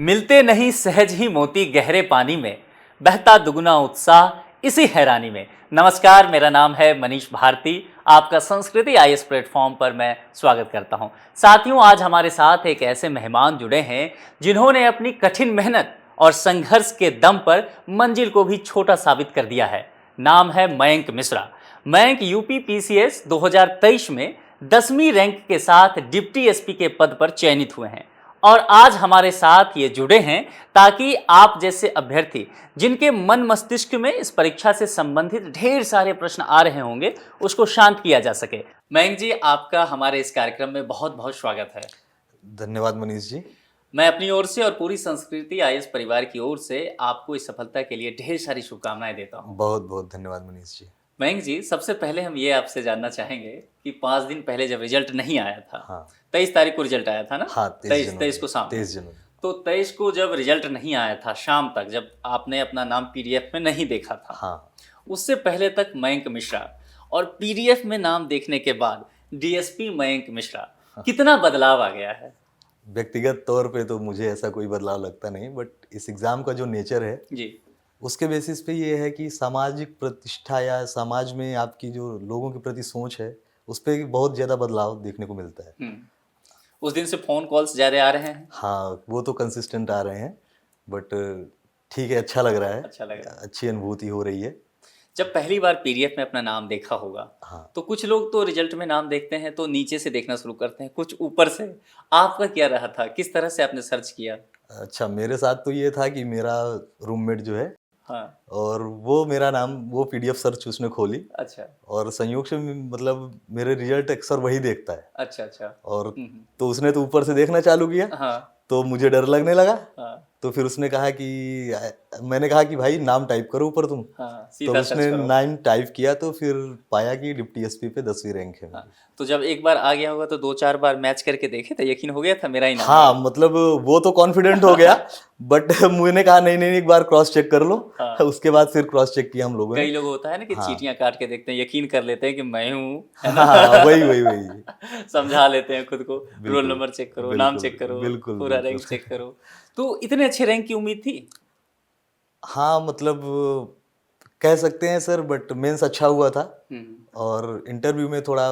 मिलते नहीं सहज ही मोती गहरे पानी में, बहता दुगुना उत्साह इसी हैरानी में। नमस्कार, मेरा नाम है मनीष भारती। आपका संस्कृति आईएएस प्लेटफॉर्म पर मैं स्वागत करता हूं। साथियों, आज हमारे साथ एक ऐसे मेहमान जुड़े हैं जिन्होंने अपनी कठिन मेहनत और संघर्ष के दम पर मंजिल को भी छोटा साबित कर दिया है। नाम है मयंक मिश्रा। मयंक यूपी पीसीएस 2023 में 10वीं रैंक के साथ डिप्टी एसपी के पद पर चयनित हुए हैं और आज हमारे साथ ये जुड़े हैं ताकि आप जैसे अभ्यर्थी जिनके मन मस्तिष्क में इस परीक्षा से संबंधित ढेर सारे प्रश्न आ रहे होंगे उसको शांत किया जा सके। मयंक जी, आपका हमारे इस कार्यक्रम में बहुत बहुत स्वागत है। धन्यवाद मनीष जी। मैं अपनी ओर से और पूरी संस्कृति आईएएस परिवार की ओर से आपको इस सफलता के लिए ढेर सारी शुभकामनाएं देता हूँ। बहुत बहुत धन्यवाद मनीष जी। मयंक जी, सबसे पहले हम ये आपसे जानना चाहेंगे कि 5 दिन पहले जब रिजल्ट नहीं आया था, हाँ 23 तारीख को रिजल्ट आया था ना? हाँ 23 को शाम 23 जनवरी। तो 23 को जब रिजल्ट नहीं आया था शाम तक, जब आपने अपना नाम पीडीएफ में नहीं देखा था, हाँ उससे पहले तक मयंक मिश्रा और पीडीएफ में नाम देखने के बाद डीएसपी मयंक मिश्रा, कितना बदलाव आ गया है? व्यक्तिगत तौर पे तो मुझे ऐसा कोई बदलाव लगता नहीं, बट इस एग्ज़ाम का जो नेचर है जी। उसके बेसिस पे ये है कि सामाजिक प्रतिष्ठा या समाज में आपकी जो लोगों के प्रति सोच है उस पर बहुत ज़्यादा बदलाव देखने को मिलता है। उस दिन से फ़ोन कॉल्स ज़्यादा आ रहे हैं? हाँ, वो तो कंसिस्टेंट आ रहे हैं, बट ठीक है, अच्छा लग रहा है। अच्छा लग रहा है। अच्छी अनुभूति हो रही है। जब पहली बार पीडीएफ में अपना नाम देखा होगा, हाँ तो कुछ लोग तो रिजल्ट में नाम देखते हैं तो नीचे से देखना शुरू करते हैं, कुछ ऊपर से। आपका क्या रहा था? किस तरह से आपने सर्च किया? अच्छा, मेरे साथ तो ये था कि मेरा रूममेट जो है हाँ। और वो मेरा नाम वो पीडीएफ सर्च उसने खोली अच्छा और संयोग से मतलब मेरे रिजल्ट अक्सर वही देखता है अच्छा अच्छा। और तो उसने तो ऊपर से देखना चालू किया। हाँ तो मुझे डर लगने लगा। हाँ तो फिर उसने कहा कि मैंने कहा कि भाई नाम टाइप करो ऊपर तुम। हाँ, तो सीधा उसने सर्च करो। नाम टाइप किया तो फिर पाया कि डिप्टी एसपी पे 10वीं रैंक है मेरी। तो जब एक बार आ गया होगा तो 2-4 बार मैच करके देखे थे, यकीन हो गया था मेरा ही नाम हाँ, है? मतलब वो तो कॉन्फिडेंट हो गया बट मैंने कहा नहीं नहीं एक बार क्रॉस चेक कर लो। हाँ। उसके बाद फिर क्रॉस चेक किया हम लोगों ने। कई लोग होता है ना कि हाँ। चीटियां काट के देखते हैं, यकीन कर लेते हैं कि मैं हूँ, है ना? हाँ, वही वही वही। समझा लेते हैं खुद को। रोल बिल्कुल नंबर चेक करो, नाम चेक करो, बिल्कुल पूरा बिल्कुल। रैंक चेक करो। तो इतने अच्छे रैंक की उम्मीद थी? हाँ, मतलब कह सकते हैं सर, बट मेंस अच्छा हुआ था और इंटरव्यू में थोड़ा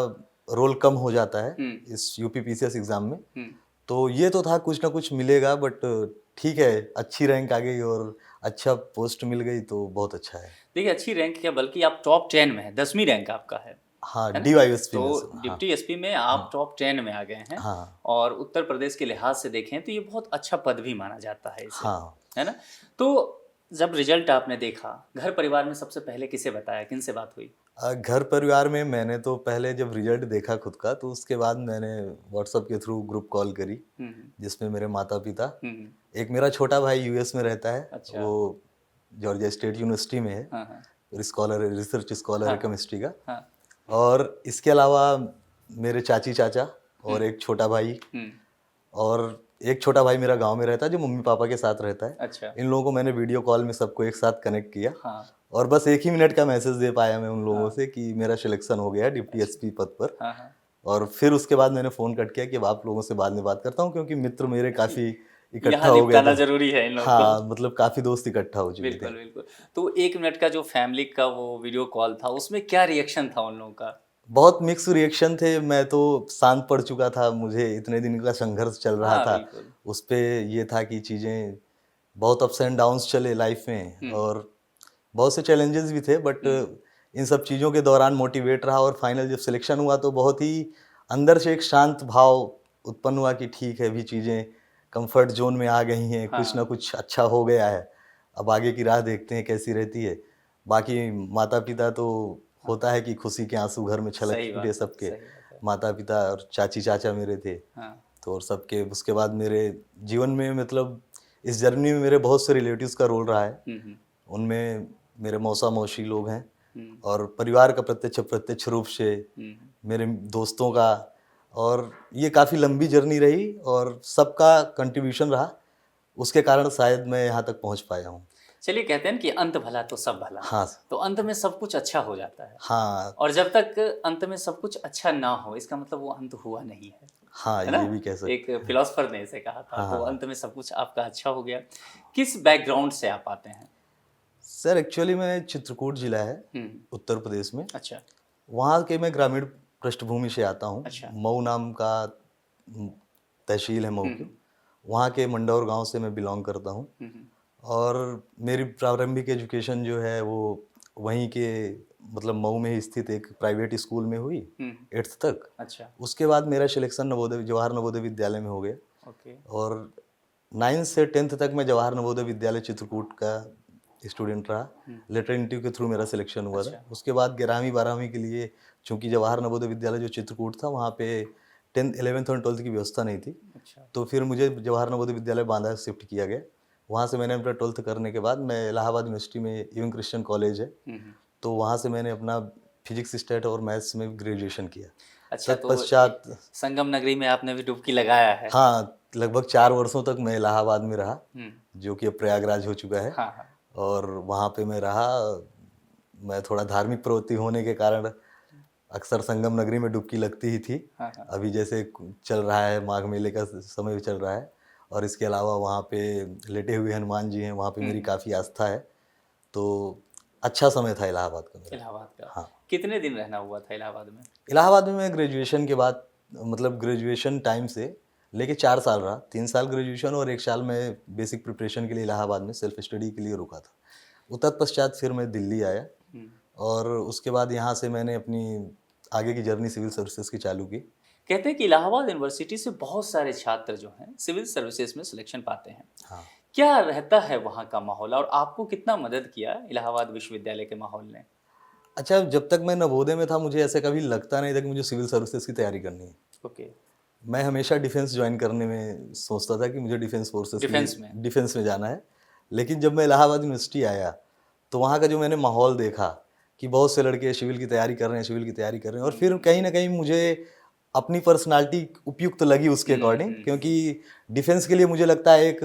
रोल कम हो जाता है इस यूपी पीसीएस एग्जाम में। तो ये तो था कुछ ना कुछ मिलेगा, बट ठीक है, अच्छी रैंक आ गई और अच्छा पोस्ट मिल गई तो बहुत अच्छा है। देखिए, अच्छी रैंक क्या, बल्कि आप टॉप 10 में है, 10वीं रैंक आपका है। हाँ, है ना? डीवाईएसपी तो में से। हाँ डिप्टी एसपी में आप टॉप 10 में आ गए हैं। हाँ और उत्तर प्रदेश के लिहाज से देखें तो ये बहुत अच्छा पद भी माना जाता है इसे, हाँ। है ना? तो जब रिजल्ट आपने देखा, घर परिवार में सबसे पहले किसे बताया, किन से बात हुई? घर परिवार में मैंने तो पहले जब रिजल्ट देखा खुद का तो उसके बाद मैंने व्हाट्सएप के थ्रू ग्रुप कॉल करी, जिसमें मेरे माता पिता, एक मेरा छोटा भाई यूएस में रहता है। अच्छा। वो जॉर्जिया स्टेट यूनिवर्सिटी में है। हाँ हाँ स्कॉलर है, रिसर्च स्कॉलर है केमिस्ट्री का। हाँ। और इसके अलावा मेरे चाची चाचा और एक छोटा भाई, और एक छोटा भाई मेरा गांव में रहता है जो मम्मी पापा के साथ रहता है। अच्छा। इन लोगों को मैंने वीडियो कॉल में सबको एक साथ कनेक्ट किया। हाँ और बस 1 ही मिनट का मैसेज दे पाया मैं उन लोगों से कि मेरा सिलेक्शन हो गया डिप्टी एसपी पद पर। हाँ हाँ। और फिर उसके बाद मैंने फ़ोन कट किया कि अब आप लोगों से बाद में बात करता हूँ, क्योंकि मित्र मेरे काफ़ी इकट्ठा यहाँ हो गए निपटाना थे। जरूरी है इन लोगों हाँ, को। मतलब काफ़ी दोस्त इकट्ठा हो चुके बिल्कुल थे। बिल्कुल। तो 1 मिनट का जो फैमिली का वो वीडियो कॉल था, उसमें क्या रिएक्शन था उन लोगों का? बहुत मिक्स रिएक्शन थे। मैं तो शांत पड़ चुका था, मुझे इतने दिन का संघर्ष चल रहा हाँ था। बिल्कुल। उस पे ये था कि चीज़ें बहुत अप्स एंड डाउन्स चले लाइफ में और बहुत से चैलेंजेस भी थे, बट इन सब चीज़ों के दौरान मोटिवेट रहा। और फाइनल जब सिलेक्शन हुआ तो बहुत ही अंदर से एक शांत भाव उत्पन्न हुआ कि ठीक है, अभी चीज़ें कंफर्ट जोन में आ गई हैं। कुछ ना कुछ अच्छा हो गया है, अब आगे की राह देखते हैं कैसी रहती है। बाकी माता पिता तो होता है कि खुशी के आंसू घर में छलक सही उठे बात, सबके। सही बात है। माता पिता और चाची चाचा मेरे थे। हाँ तो और सबके उसके बाद मेरे जीवन में, मतलब इस जर्नी में मेरे बहुत से रिलेटिव्स का रोल रहा है। उनमें मेरे मौसा मौसी लोग हैं और परिवार का प्रत्यक्ष अप्रत्यक्ष रूप से मेरे दोस्तों का। और ये काफ़ी लंबी जर्नी रही और सबका कंट्रीब्यूशन रहा, उसके कारण शायद मैं यहाँ तक पहुँच पाया हूँ। चलिए, कहते हैं ना कि अंत भला तो सब भला। हाँ तो अंत में सब कुछ अच्छा हो जाता है। हाँ और जब तक अंत में सब कुछ अच्छा ना हो, इसका मतलब वो अंत हुआ नहीं है। हाँ, है ना? ये भी कह सकते एक फिलोसफर ने इसे कहा था। हाँ, तो हाँ। अंत में सब कुछ आपका अच्छा हो गया। किस बैकग्राउंड से आप आते हैं? सर एक्चुअली मैं चित्रकूट जिला है हम्म। उत्तर प्रदेश में, अच्छा। वहाँ के मैं ग्रामीण पृष्ठभूमि से आता हूँ। अच्छा। मऊ नाम का तहसील है मऊ की, हम्म। वहाँ के मंडौर गांव से मैं बिलोंग करता हूँ। हम्म। और मेरी प्रारंभिक एजुकेशन जो है वो वहीं के मतलब मऊ में ही स्थित एक प्राइवेट स्कूल में हुई हम्म। 8th तक। अच्छा। उसके बाद मेरा सिलेक्शन नवोदय जवाहर नवोदय विद्यालय में हो गया ओके। और 9th से 10th तक मैं जवाहर नवोदय विद्यालय चित्रकूट का स्टूडेंट रहा। लेटर इंटरव्यू के थ्रू मेरा सिलेक्शन हुआ था। अच्छा। उसके बाद 11वीं 12वीं के लिए चूंकि जवाहर नवोदय विद्यालय जो चित्रकूट था वहाँ पे 10th 11th और 12th की व्यवस्था नहीं थी, अच्छा। तो फिर मुझे जवाहर नवोदय विद्यालय बांदा शिफ्ट किया गया। वहाँ से मैंने अपना 12th करने के बाद मैं इलाहाबाद यूनिवर्सिटी में यून क्रिश्चियन कॉलेज है, हम्म। तो वहाँ से मैंने अपना फिजिक्स स्टेट और मैथ्स में ग्रेजुएशन किया। अच्छा, तो तत्पश्चात संगम नगरी में आपने भी डुबकी लगाया है? हाँ, लगभग 4 वर्षों तक मैं इलाहाबाद में रहा, हम्म। जो कि अब प्रयागराज हो चुका है। हाँ हाँ। और वहाँ पे मैं रहा। मैं थोड़ा धार्मिक प्रवृत्ति होने के कारण अक्सर संगम नगरी में डुबकी लगती ही थी। हाँ हाँ। अभी जैसे चल रहा है माघ मेले का समय भी चल रहा है, और इसके अलावा वहाँ पे लेटे हुए हनुमान जी हैं, वहाँ पे मेरी काफ़ी आस्था है। तो अच्छा समय था इलाहाबाद का मेरा। इलाहाबाद का? हाँ, कितने दिन रहना हुआ था इलाहाबाद में? इलाहाबाद में मैं ग्रेजुएशन के बाद मतलब ग्रेजुएशन टाइम से लेके 4 साल रहा। 3 साल ग्रेजुएशन और 1 साल मैं बेसिक प्रिपरेशन के लिए इलाहाबाद में सेल्फ स्टडी के लिए रुका था। तत्पश्चात फिर मैं दिल्ली आया और उसके बाद यहाँ से मैंने अपनी आगे की जर्नी सिविल सर्विसेज की चालू की। कहते हैं कि इलाहाबाद यूनिवर्सिटी से बहुत सारे छात्र जो हैं सिविल सर्विसेज में सिलेक्शन पाते हैं। हाँ, क्या रहता है वहाँ का माहौल और आपको कितना मदद किया इलाहाबाद विश्वविद्यालय के माहौल ने? अच्छा, जब तक मैं नवोदय में था मुझे ऐसे कभी लगता नहीं था कि मुझे सिविल सर्विसेज की तैयारी करनी है। ओके। मैं हमेशा डिफेंस ज्वाइन करने में सोचता था कि मुझे डिफेंस फोर्सेस डिफेंस में जाना है। लेकिन जब मैं इलाहाबाद यूनिवर्सिटी आया तो वहाँ का जो मैंने माहौल देखा कि बहुत से लड़के सिविल की तैयारी कर रहे हैं, सिविल की तैयारी कर रहे हैं, और फिर कहीं ना कहीं मुझे अपनी पर्सनालिटी उपयुक्त लगी उसके अकॉर्डिंग, क्योंकि डिफेंस के लिए मुझे लगता है एक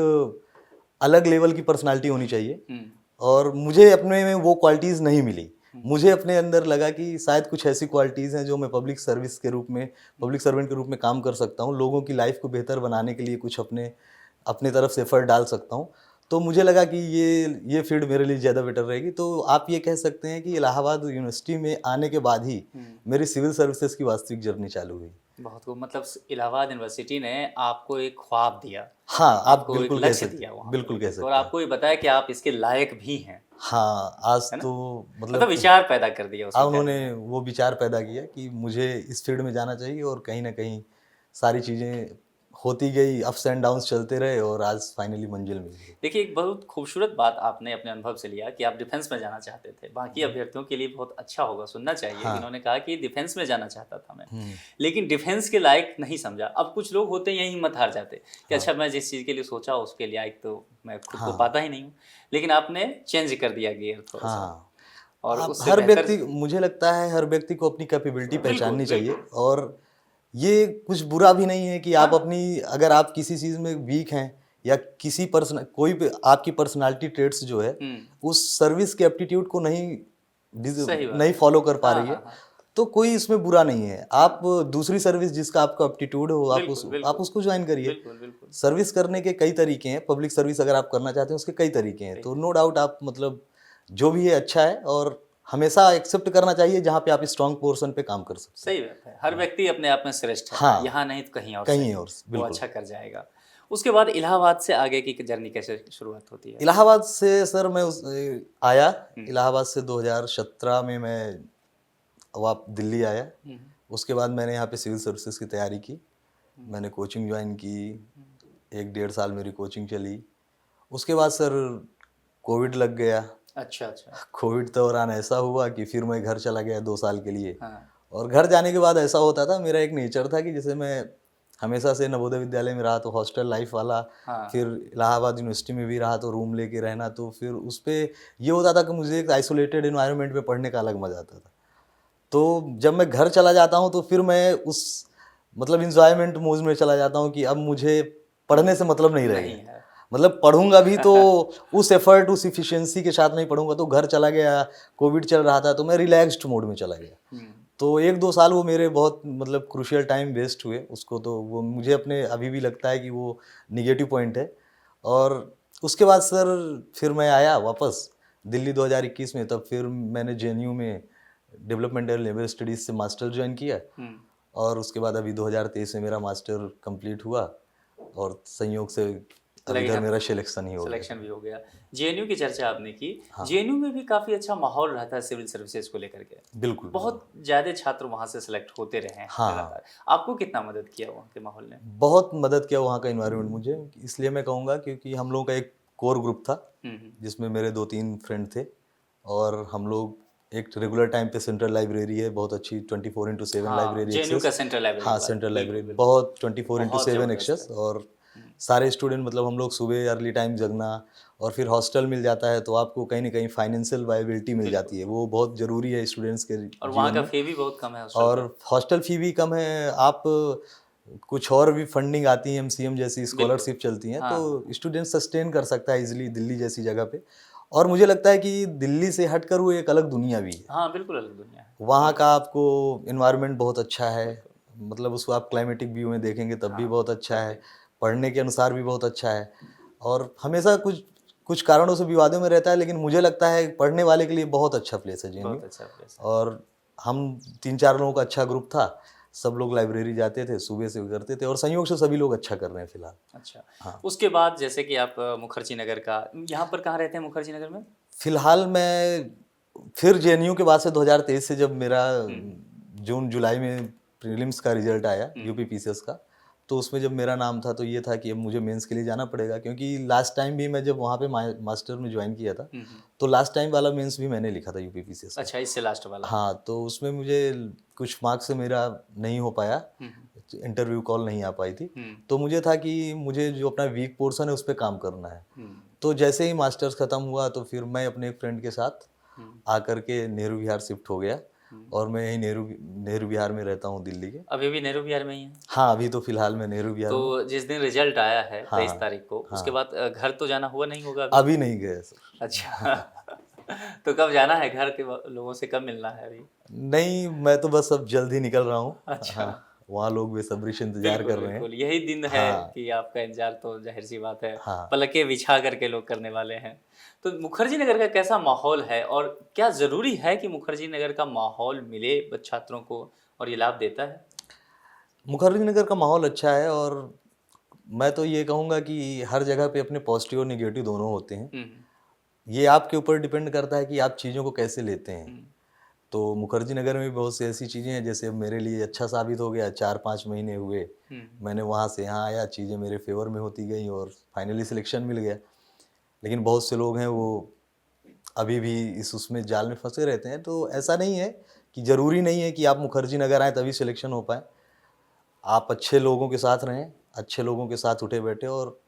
अलग लेवल की पर्सनालिटी होनी चाहिए, और मुझे अपने में वो क्वालिटीज़ नहीं मिली। मुझे अपने अंदर लगा कि शायद कुछ ऐसी क्वालिटीज़ हैं जो मैं पब्लिक सर्विस के रूप में, पब्लिक सर्वेंट के रूप में काम कर सकता हूँ, लोगों की लाइफ को बेहतर बनाने के लिए कुछ अपने अपने तरफ से एफर्ट डाल सकता हूँ। तो मुझे लगा कि ये फील्ड मेरे लिए ज़्यादा बेटर रहेगी। तो आप ये कह सकते हैं कि इलाहाबाद यूनिवर्सिटी में आने के बाद ही मेरी सिविल सर्विसेज की वास्तविक जर्नी चालू हुई। बहुत खूब। मतलब इलाहाबाद यूनिवर्सिटी ने आपको एक ख्वाब दिया, हाँ, आप आपको एक बिल्कुल कह लक्ष्य सकते दिया हैं, वहाँ बिल्कुल कह पे, और सकते हैं। आपको ये बताया कि आप इसके लायक भी हैं, हाँ, आज है ना? तो मतलब विचार पैदा कर दिया उस विद्यालय उन्होंने ने। वो विचार पैदा किया कि मुझे इस फील्ड में जाना चाहिए, और कहीं ना कहीं सारी चीज़ें होती गई, अप्स एंड डाउन्स चलते रहे, और आज फाइनली मंजिल मिल गई। देखिए, एक बहुत खूबसूरत बात आपने अपने अनुभव से लिया कि आप डिफेंस में जाना चाहते थे। बाकी अभ्यर्थियों के लिए बहुत अच्छा होगा, सुनना चाहिए। हाँ। इन्होंने कहा कि डिफेंस में जाना चाहता था मैं, हम्म, लेकिन डिफेंस के लायक नहीं समझा। अब कुछ लोग होते हैं यही हिम्मत हार जाते कि हाँ। अच्छा, मैं जिस चीज़ के लिए सोचा उसके लायक तो मैं खुद को हाँ। पाता ही नहीं हूँ। लेकिन आपने चेंज कर दिया गियर थोड़ा सा, हाँ, और आप उससे हर बेहतर। व्यक्ति, मुझे लगता है हर व्यक्ति को अपनी कैपेबिलिटी बिल्कुल पहचाननी चाहिए, बिल्कुल। और ये कुछ बुरा भी नहीं है कि आप हाँ। अपनी, अगर आप किसी चीज़ में वीक हैं या किसी पर्सन कोई भी आपकी पर्सनालिटी ट्रेट्स जो है उस सर्विस के एप्टीट्यूड को सही बात नहीं है। फॉलो कर पा हाँ रही है, हाँ हाँ। तो कोई इसमें बुरा नहीं है। आप दूसरी सर्विस जिसका आपका एप्टीट्यूड हो बिल्कुल आप बिल्कुल उसको ज्वाइन करिए। बिल्कुल बिल्कुल। सर्विस करने के कई तरीके हैं, पब्लिक सर्विस अगर आप करना चाहते हैं उसके कई तरीके हैं, तो नो डाउट आप मतलब जो भी है अच्छा है, और हमेशा एक्सेप्ट करना चाहिए जहाँ पे आप स्ट्रॉन्ग पोर्शन पे काम कर सकते हैं। सही बात है। हर व्यक्ति अपने आप में श्रेष्ठ है। हाँ, यहाँ नहीं तो कहीं और कहीं सही, और वो बिल्कुल। अच्छा कर जाएगा। उसके बाद इलाहाबाद से आगे की जर्नी कैसे शुरुआत होती है? इलाहाबाद से सर मैं आया इलाहाबाद से 2017 में मैं दिल्ली आया। उसके बाद मैंने यहाँ पे सिविल सर्विसेज की तैयारी की। मैंने कोचिंग ज्वाइन की, 1-1.5 साल मेरी कोचिंग चली। उसके बाद सर कोविड लग गया। अच्छा अच्छा। कोविड दौरान ऐसा हुआ कि फिर मैं घर चला गया 2 साल के लिए। हाँ। और घर जाने के बाद ऐसा होता था, मेरा एक नेचर था कि जैसे मैं हमेशा से नवोदय विद्यालय में रहा तो हॉस्टल लाइफ वाला, हाँ। फिर इलाहाबाद यूनिवर्सिटी में भी रहा तो रूम लेके रहना, तो फिर उस पर ये होता था कि मुझे एक आइसोलेटेड इन्वायरमेंट में पढ़ने का अलग मज़ा आता था। तो जब मैं घर चला जाता हूँ तो फिर मैं उस मतलब इंजॉयमेंट मोड में चला जाता हूँ कि अब मुझे पढ़ने से मतलब नहीं रहेगा। है। मतलब पढ़ूंगा भी तो उस एफर्ट, उस इफिशिएंसी के साथ नहीं पढ़ूंगा। तो घर चला गया, कोविड चल रहा था, तो मैं रिलैक्स्ड मोड में चला गया। तो 1-2 साल वो मेरे बहुत मतलब क्रूशियल टाइम वेस्ट हुए उसको, तो वो मुझे अपने अभी भी लगता है कि वो निगेटिव पॉइंट है। और उसके बाद सर फिर मैं आया वापस दिल्ली 2021 में, तब फिर मैंने जेएनयू में डेवलपमेंटल लेबर स्टडीज़ से मास्टर ज्वाइन किया। और उसके बाद अभी 2023 में मेरा मास्टर कंप्लीट हुआ और संयोग से अब लगे इधर हाथ मेरा सिलेक्शन ही हो गया। सिलेक्शन भी हो गया। जेएनयू की चर्चा आपने की, हाँ। जेएनयू में भी काफ़ी अच्छा माहौल रहता है सिविल सर्विसेज को लेकर के, बिल्कुल। बहुत ज़्यादा छात्र वहाँ से सिलेक्ट होते रहे हैं हाँ। लगातार। आपको कितना मदद किया वहाँ के माहौल ने? बहुत मदद किया वहाँ का इन्वायरमेंट मुझे, इसलिए मैं कहूँगा क्योंकि हम लोगों का एक कोर ग्रुप था जिसमें मेरे 2-3 फ्रेंड थे और हम लोग एक रेगुलर टाइम पे सेंट्रल लाइब्रेरी है, बहुत अच्छी 24/7 हाँ, लाइब्रेरी जेएनयू का एक्सेस। सेंट्रल लाइब्रेरी हाँ, वाला, सेंट्रल बिल्कुल, लाइब्रेरी बिल्कुल। बहुत बहुत 24/7 ज़बरदस्त एक्सेस। है। और सारे स्टूडेंट मतलब हम लोग सुबह अर्ली टाइम जगना और फिर हॉस्टल मिल जाता है, तो आपको कहीं ना कहीं फाइनेंशियल वायबिलिटी मिल जाती है, वो बहुत ज़रूरी है स्टूडेंट्स के और वहाँ जीवन का में। फी भी बहुत कम है हॉस्टल और का। हॉस्टल फी भी कम है। आप कुछ और भी फंडिंग आती है, एमसीएम जैसी स्कॉलरशिप चलती हैं, हाँ। तो स्टूडेंट सस्टेन कर सकता है इजीली दिल्ली जैसी जगह पे। और मुझे लगता है कि दिल्ली से हटकर वो एक अलग दुनिया भी है। हाँ, बिल्कुल अलग दुनिया है। वहाँ का आपको इन्वायरमेंट बहुत अच्छा है, मतलब उसको आप क्लाइमेटिक व्यू में देखेंगे तब भी बहुत अच्छा है, पढ़ने के अनुसार भी बहुत अच्छा है। और हमेशा कुछ कुछ कारणों से विवादों में रहता है, लेकिन मुझे लगता है पढ़ने वाले के लिए बहुत अच्छा प्लेस है जेएनयू। बहुत अच्छा प्लेस है। और हम 3-4 लोगों का अच्छा ग्रुप था, सब लोग लाइब्रेरी जाते थे, सुबह से करते थे और संयोग से सभी लोग अच्छा कर रहे हैं फिलहाल। अच्छा, हाँ। उसके बाद जैसे कि आप मुखर्जी नगर का, यहाँ पर कहाँ रहते हैं मुखर्जी नगर में? फिलहाल मैं फिर जेएनयू के बाद से 2023 से जब मेरा जून जुलाई में प्रीलिम्स का रिजल्ट आया यूपी पीसीएस का, तो उसमें जब मेरा नाम था तो ये था कि अब मुझे मेंस के लिए जाना पड़ेगा, क्योंकि लास्ट टाइम भी मैं जब वहाँ पे मास्टर में ज्वाइन किया था तो लास्ट टाइम वाला मेंस भी मैंने लिखा था यूपी पीसीएस का। अच्छा, इससे लास्ट वाला। हाँ, तो उसमें मुझे कुछ मार्क्स से मेरा नहीं हो पाया, इंटरव्यू कॉल नहीं आ पाई थी। तो मुझे था कि मुझे जो अपना वीक पोर्शन है उस पर काम करना है। तो जैसे ही मास्टर्स ख़त्म हुआ तो फिर मैं अपने एक फ्रेंड के साथ आकर के नेहरू विहार शिफ्ट हो गया और मैं यही नेहरू विहार में रहता हूँ दिल्ली के। अभी भी नेहरू विहार में ही है? हाँ, अभी तो फिलहाल मैं नेहरू विहार में। तो जिस दिन रिजल्ट आया है हाँ, 23 तारीख को, उसके बाद घर तो जाना हुआ नहीं होगा अभी? अभी नहीं गए सर। अच्छा तो कब जाना है? घर के लोगों से कब मिलना है अभी? नहीं, मैं तो बस अब जल्द ही निकल रहा हूँ। अच्छा। हाँ, वहाँ लोग बेसब्री से इंतजार कर रहे हैं। बिल्कुल, यही दिन है हाँ। कि आपका इंतजार तो जाहिर सी बात है, हाँ। पलकें बिछा करके लोग करने वाले हैं। तो मुखर्जी नगर का कैसा माहौल है और क्या ज़रूरी है कि मुखर्जी नगर का माहौल मिले छात्रों को और ये लाभ देता है? मुखर्जी नगर का माहौल अच्छा है और मैं तो ये कहूँगा कि हर जगह पे अपने पॉजिटिव और निगेटिव दोनों होते हैं। ये आपके ऊपर डिपेंड करता है कि आप चीज़ों को कैसे लेते हैं। तो मुखर्जी नगर में भी बहुत सी ऐसी चीज़ें हैं जैसे मेरे लिए अच्छा साबित हो गया, 4-5 महीने हुए मैंने वहाँ से यहाँ आया, चीज़ें मेरे फेवर में होती गई और फाइनली सिलेक्शन मिल गया। लेकिन बहुत से लोग हैं वो अभी भी इस उसमें जाल में फंसे रहते हैं। तो ऐसा नहीं है कि ज़रूरी नहीं है कि आप मुखर्जी नगर आएँ तभी सिलेक्शन हो पाए। आप अच्छे लोगों के साथ रहें, अच्छे लोगों के साथ उठे बैठे और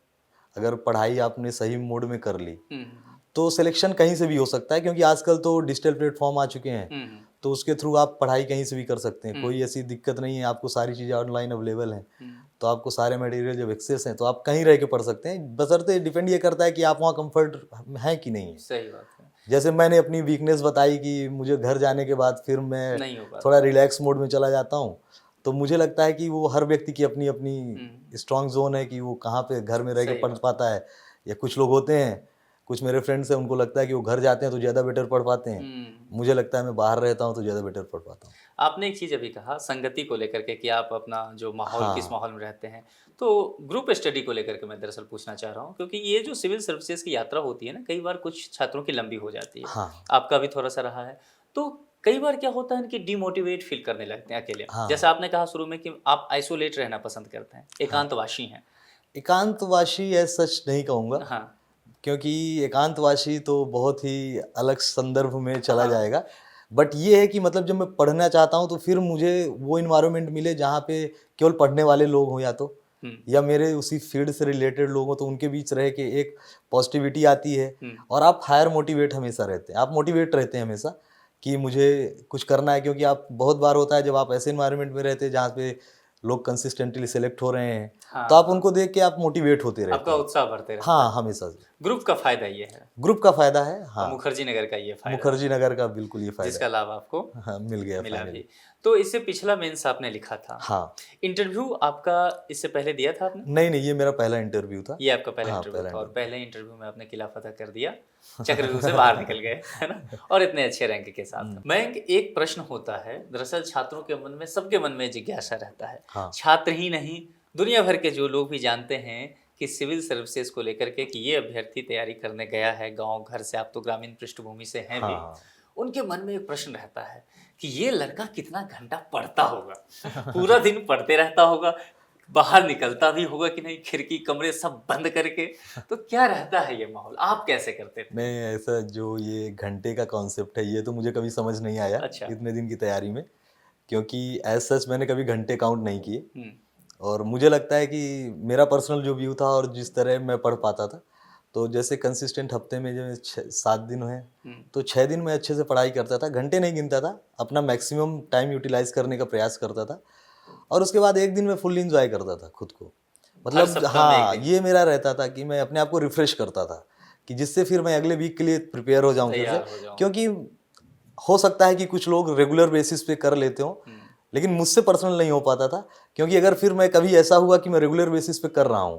अगर पढ़ाई आपने सही मोड में कर ली तो सिलेक्शन कहीं से भी हो सकता है, क्योंकि आजकल तो डिजिटल प्लेटफॉर्म आ चुके हैं तो उसके थ्रू आप पढ़ाई कहीं से भी कर सकते हैं। कोई ऐसी दिक्कत नहीं है, आपको सारी चीज़ें ऑनलाइन अवेलेबल हैं, तो आपको सारे मटेरियल जब एक्सेस हैं तो आप कहीं रह के पढ़ सकते हैं। बशर्ते डिपेंड ये करता है कि आप वहाँ कंफर्ट हैं कि नहीं है। सही बात है। जैसे मैंने अपनी वीकनेस बताई कि मुझे घर जाने के बाद फिर मैं नहीं हो पाता। थोड़ा रिलैक्स मोड में चला जाता हूँ, तो मुझे लगता है कि वो हर व्यक्ति की अपनी अपनी स्ट्रॉन्ग जोन है कि वो कहाँ पे घर में रह के पढ़ पाता है। या कुछ लोग होते हैं, कुछ मेरे फ्रेंड्स हैं, उनको लगता है कि वो घर जाते हैं तो ज़्यादा बेटर पढ़ पाते हैं। मुझे लगता है मैं बाहर रहता हूँ तो ज़्यादा बेटर पढ़ पाता हूँ। आपने एक चीज़ अभी कहा संगति को लेकर के कि आप अपना जो माहौल किस माहौल में रहते हैं, तो ग्रुप स्टडी को लेकर के मैं दरअसल पूछना चाह रहा हूँ, क्योंकि ये जो सिविल सर्विसेज की यात्रा होती है ना, कई बार कुछ छात्रों की लंबी हो जाती है। हाँ। आपका भी थोड़ा सा रहा है, तो कई बार क्या होता है कि डिमोटिवेट फील करने लगते हैं अकेले। हाँ। जैसे आपने कहा शुरू में कि आप आइसोलेट रहना पसंद करते हैं, एकांतवासी हैं। एकांतवासी ऐसा सच नहीं कहूँगा, हाँ, क्योंकि एकांतवासी तो बहुत ही अलग संदर्भ में चला जाएगा। बट ये है कि मतलब जब मैं पढ़ना चाहता हूँ तो फिर मुझे वो इन्वायरमेंट मिले जहाँ पे केवल पढ़ने वाले लोग हों या मेरे उसी फील्ड से रिलेटेड लोग हों, तो उनके बीच रह के एक पॉजिटिविटी आती है और आप हायर मोटिवेट हमेशा रहते हैं, आप मोटिवेट रहते हैं हमेशा कि मुझे कुछ करना है। क्योंकि आप बहुत बार होता है जब आप ऐसे इन्वायरमेंट में रहते हैं जहाँ पे लोग कंसिस्टेंटली सेलेक्ट हो रहे हैं, तो आप उनको देख के आप मोटिवेट होते रहते हैं, आपका उत्साह बढ़ते रहता है। हाँ, हमेशा से। ग्रुप का फायदा ये है, ग्रुप का फायदा है, और हाँ। मुखर्जी नगर का ये फायदा, मुखर्जी नगर का बिल्कुल ये फायदा जिसका लाभ आपको है। हाँ, मिल गया मिला फाइनली। भी। तो इससे पिछला मेंस आपने लिखा था, हाँ, इंटरव्यू आपका इससे पहले दिया था आपने? नहीं नहीं, ये मेरा पहला इंटरव्यू था। ये आपका पहला हाँ, इंटरव्यू पहला था, और इंटरव्यू। पहले इंटरव्यू में आपने किला फतह कर दिया, चक्रव्यूह से बाहर निकल गए, है ना, और इतने अच्छे रैंक के साथ। मयंक, एक प्रश्न होता है, दरअसल छात्रों के मन में, सबके मन में जिज्ञासा रहता है, हाँ, छात्र ही नहीं, दुनिया भर के जो लोग भी जानते हैं कि सिविल सर्विसेज को लेकर के कि ये अभ्यर्थी तैयारी करने गया है गांव घर से, आप तो ग्रामीण पृष्ठभूमि से हैं भी, हाँ, उनके मन में एक प्रश्न रहता है कि ये लड़का कितना घंटा पढ़ता होगा, पूरा दिन पढ़ते रहता होगा, बाहर निकलता भी होगा कि नहीं, खिड़की कमरे सब बंद करके, तो क्या रहता है ये माहौल, आप कैसे करते थे? नहीं, ऐसा जो ये घंटे का कॉन्सेप्ट है, ये तो मुझे कभी समझ नहीं आया अच्छा। इतने दिन की तैयारी में, क्योंकि एज सच मैंने कभी घंटे काउंट नहीं किए। हम्म, और मुझे लगता है कि मेरा पर्सनल जो व्यू था और जिस तरह मैं पढ़ पाता था, तो जैसे कंसिस्टेंट हफ्ते में जो 7 दिन है, तो 6 दिन में अच्छे से पढ़ाई करता था, घंटे नहीं गिनता था, अपना मैक्सिमम टाइम यूटिलाइज करने का प्रयास करता था, और उसके बाद एक दिन में फुल इंजॉय करता था खुद को। मतलब सप्ताह में एक हाँ, दिन। ये मेरा रहता था कि मैं अपने आप को रिफ्रेश करता था, कि जिससे फिर मैं अगले वीक के लिए प्रिपेयर हो जाऊं फिर तैयार हो से। जाऊं। क्योंकि हो सकता है कि कुछ लोग रेगुलर बेसिस पे कर लेते हो, लेकिन मुझसे पर्सनल नहीं हो पाता था, क्योंकि अगर फिर मैं कभी ऐसा हुआ कि मैं रेगुलर बेसिस पे कर रहा हूँ,